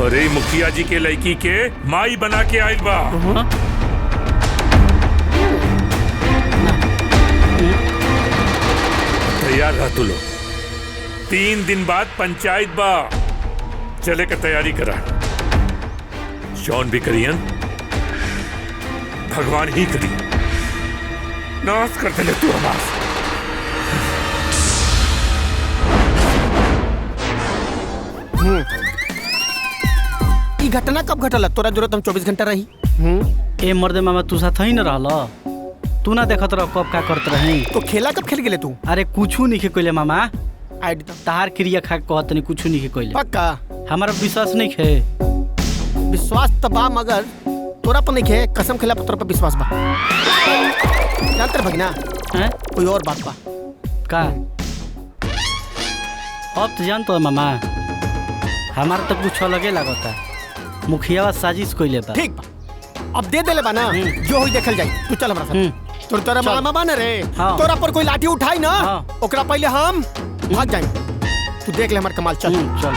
अरे मुखिया जी के लड़की के माई बना के आइल बा। तैयार रह तू लोग, 3 दिन बाद पंचायत बा, चले का तैयारी करा। जौन भी करियन भगवान ही करियन, नाश कर दे तू हमारा। ई घटना कब घटल? तोरा जरूरत हम 24 घंटा रही। ए मर्दे मामा तू साथ ही न रहला? तू ना देखत रह कब का करत रही? तो खेला कब खेल गेले तू? अरे कुछू नहीं कइले मामा। आइड तहार क्रिया खा कहत नहीं कुछू नहीं कइले। पक्का? हमारा विश्वास नहीं है। विश्वास तो बा मगर तोरा पर नहीं है। कसम खिला पर तोरा पर विश्वास बा। जानते भगना कोई और बात बा का? अब तो जानतो मामा, हमारा तो कुछ अलगे लगता। मुखिया साजिश कइले बा। ठीक बा, अब दे देले बा ना, जो होई देखल जाई। तू चल हमरा साथ। तोरा मामा बा ना रे, तोरा पर कोई लाठी उठाई ना, ओकरा पहले हम भाग जाई। तू देख ले हमार कमाल। चल चल।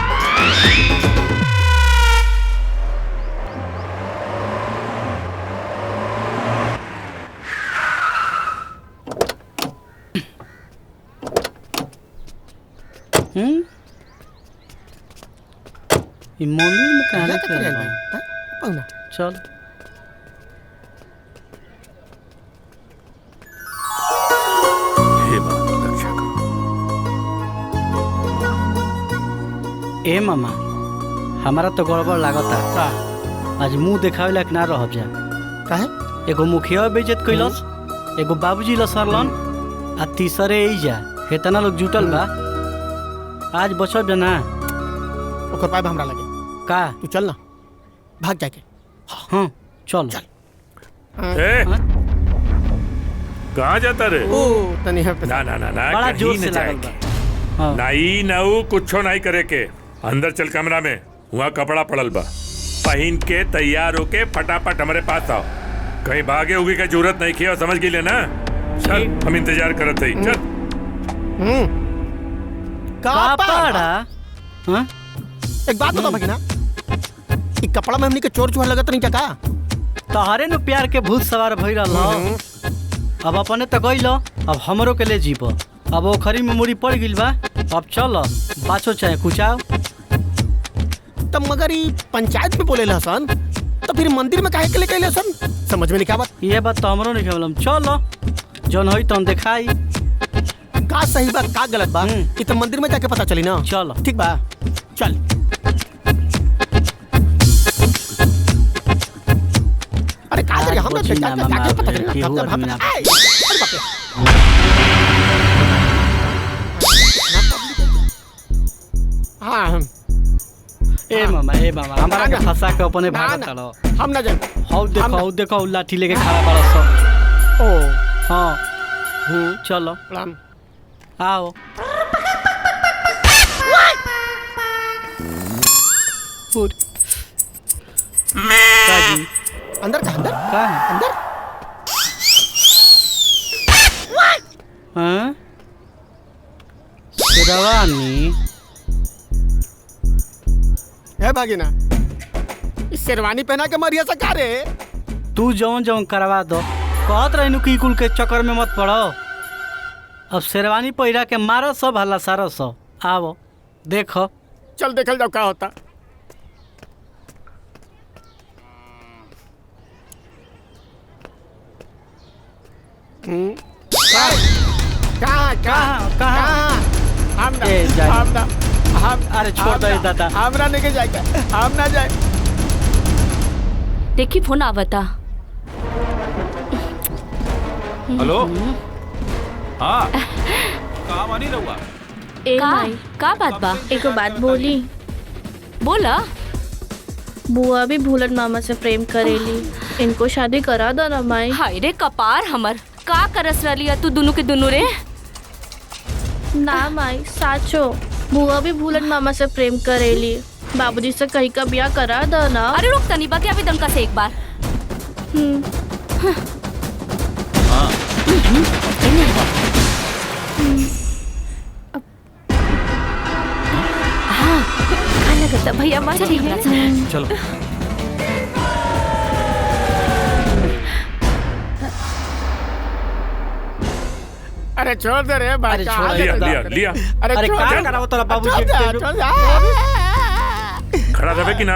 मंदिर में कहने के लिए चल। ए मामा, हमारा तो गड़बड़ लागता। आज मुंह देखावे लायक ना रह जा। काहे? एगो मुखिया बेइज्जत कइलस, एगो बाबूजी लसरलन, आ तीसरे ई जा हेतना लोग जुटल बा। आज बचब जना। ओकर पाए हमरा लगे का? तू चल ना, भाग जाके। हाँ चल चल। कहाँ जाता रे? तनी ना ना ना ना, बड़ा जोर से लागल बा। नहीं नाऊ कुछो नहीं करे के। अंदर चल कमरा में, वहाँ कपड़ा पड़ल बा, पहन के तैयार होके फटाफट हमारे पास आओ। कहीं भागे उगी का जरूरत नहीं किया, समझ गई ना? चल हम इंतजार करत हई। चल। कपड़ा? एक बात बता भगिना, ई कपड़ा में हमनी के चोर चुहा लगत नहीं क्या का? तोहरे न प्यार के भूत सवार भई रहल। अब अपने तो गइल, अब हमरो के ले जीप। अब ओखरी में मुड़ी पड़ गइल बा। अब चल बाचो चाहे कुचाओ। तब मगर ई पंचायत में बोले लहसन, तो फिर मंदिर में काहे के ले गइल सन? समझ में नहीं क्या बात। ये बात तो हमरो नहीं केवलम। चल जौन होई तौन दिखाई। का सही बा का गलत बा ई तो मंदिर में जाके पता चली ना। चल ठीक बा, चल। अरे का करे हम लोग जाके पता करेंगे। अरे बाप रे। हाँ ए मामा हमारा के फंसा के अपने भागत रहो। हम ना जाए। हौ देखो लाठी लेके खड़ा बड़ा सो। ओ हाँ चलो प्रणाम। आओ अंदर का अंदर अंदर हाँ शेरवानी है भागिना, शेरवानी पहना के मरिया से का रे? तू जौन करवा दो। कहत रहनु की कुल के चक्कर में मत पड़ो। अब शेरवानी पहिरा के मारो सब हल्ला सारो सब। आओ देखो। चल देखल जाओ का होता। अरे छोड़ दो दादा। हमरा नहीं जाएगा, हम ना जाए। देखी फोन आवता। हेलो हाँ कहाँ मानी रहुआ? का बात बा? एको बात बोली। बोला। बुआ भी भूलन मामा से प्रेम करेली, इनको शादी करा दो ना माई। हाय रे कपार हमर, का करस रही तू दोनों के दोनों रे? ना माई साचो, बुआ भी भूलन मामा से प्रेम करेली, बाबूजी से कहीं का ब्याह करा दो ना। अरे रुक तनी बाकी अभी दमका से एक बार। खाना करता भैया माँ चलो अरे छोड़ दे रे भाई। लिया अरे क्या कराओ तेरा बाबूजी? खड़ा रहे कि ना?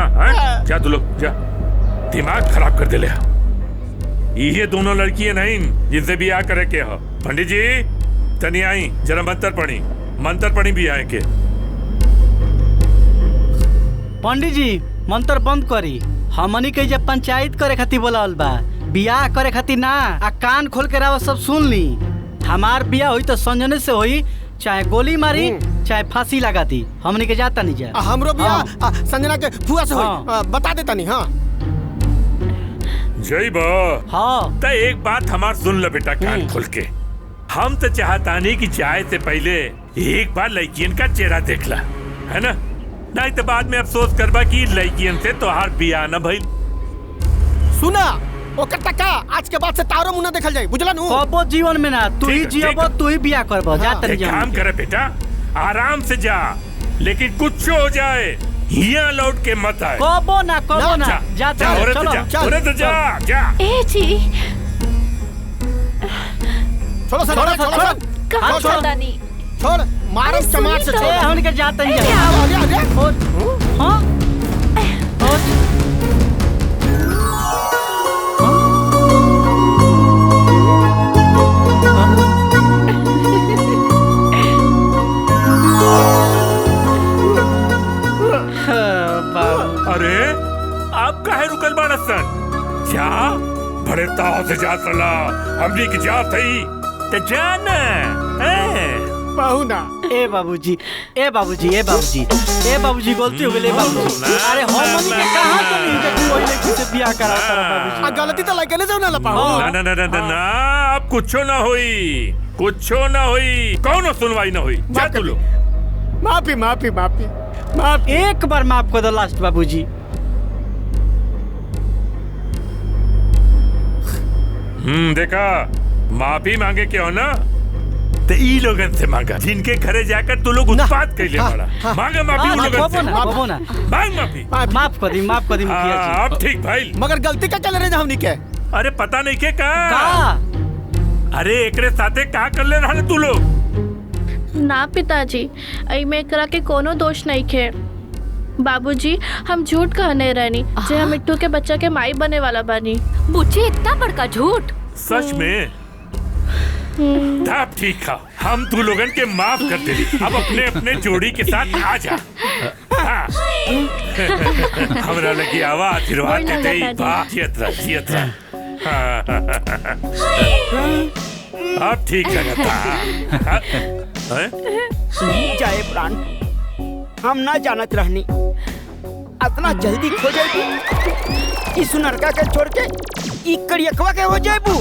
जा तू लोग जा, दिमाग खराब कर दे ले। ये दोनों लड़कियां नहीं जिनसे ब्याह करे के हो। पंडित जी तनी आई जरा मंत्र पढ़ी भी आए के। पंडित जी मंत्र बंद करी। हमनी के जब पंचायत करे खातिर बोलावल बा, बियाह करे खातिर ना। आ कान खोल के रहो सब सुन ली। हमार बियाह हुई तो संजने से हुई, चाहे गोली मारी चाहे फांसी लगा दी। हमनी के जाता नहीं जा। हमरो बियाह संजना के फुआ से हुई, बता देता नहीं। हाँ जय बा। हाँ तो एक बात हमार सुन लो बेटा कान खोल के। हम तो चाहता नहीं कि जाए से पहले एक बार लड़कियन का चेहरा देख ला, है ना? नहीं तो बाद में अफसोस करबा कि लड़कियन से तोहार बियाह न भइल। सुना ओकर तक आज के बाद से तारो मुन्ना देखल जाए, बुझला नु? कबो जीवन में ना, तू ही जियबो तू ही बियाह करबो। जा तनी एक जा। काम करे बेटा, आराम से जा, लेकिन कुछ हो जाए यहाँ लौट के मत आए। कबो ना जा चलो जा। ए जी छोड़ो छोड़ मारो चमार से छोड़। हम निकल जाते हैं। अरे आप काहे रुकल बाड़सन? जा बड़े ताव से जा सला, हमनी की जा थई ते जाना बाहू ना। ए बाबूजी गलती हो गई बाबूजी। अरे हम के कहां तो नहीं जे कोई लड़की से बियाह करा तारा बाबूजी। आ गलती तो लगे जाओ ना लपाऊ। ना अब कुछो ना होई, कौनो सुनवाई ना होई। जा तू लोग। माफी एक बार माफ कर दो लास्ट बाबूजी। देखा माफी मांगे के हो ना तो ई लोगन से मांगा, जिनके घरे जाकर तू लोग उत्पात कैले बड़ा। मांगा माफी उन लोगन से। मांग माफी। माफ कर दी मुखिया जी। अब ठीक भाई। मगर गलती का चल रहे हमनी के? अरे पता नहीं के का? अरे एकरे साथे का कर ले रहा तू लोग? ना पिताजी, आई में एकरा के कोनो दोष नहीं खे। बाबूजी हम झूठ कहने रहनी जे हम मिट्टू के बच्चा के माई बने वाला बानी। बुच्ची इतना बड़का झूठ? सच में? तब ठीक है, हम तू लोगन के माफ कर दे। अब अपने अपने जोड़ी के साथ आ जा। हमरा लगी आवा आशीर्वाद देते ही जियत रहा। अब ठीक लगता। जय प्राण, हम ना जानत रहनी इतना जल्दी खो जाएबू? इस सुनरका के छोड़ के ई करियकवा के हो जाएबू?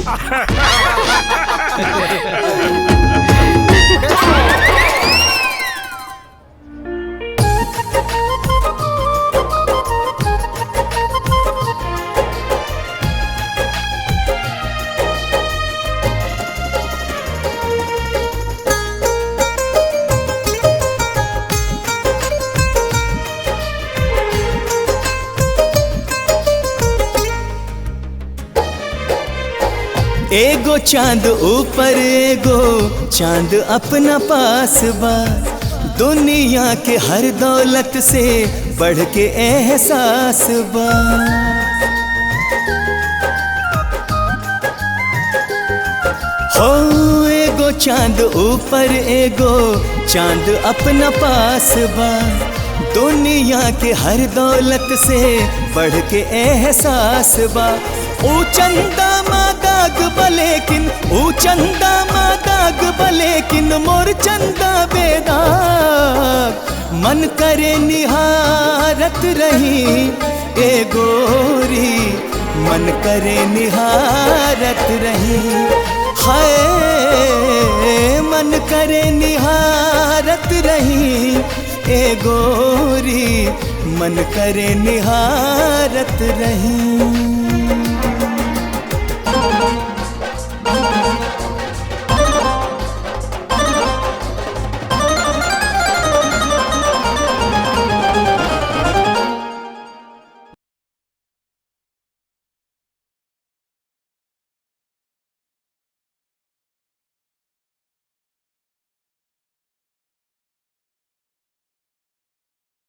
एगो चांद ऊपर एगो चांद अपना पास बा, दुनिया के हर दौलत से बढ़ के एहसास बा। हो एगो चांद ऊपर एगो चांद अपना पास बा, दुनिया के हर दौलत से बढ़ के एहसास बा। ओ चंदा मादाग बलेकिन, ओ चंदा मादाग बलेकिन मोर चंदा बेदाग। मन करे निहारत रही ए गोरी, मन करे निहारत रही। हाय मन करे निहारत रही ए गोरी, मन करे निहारत रही।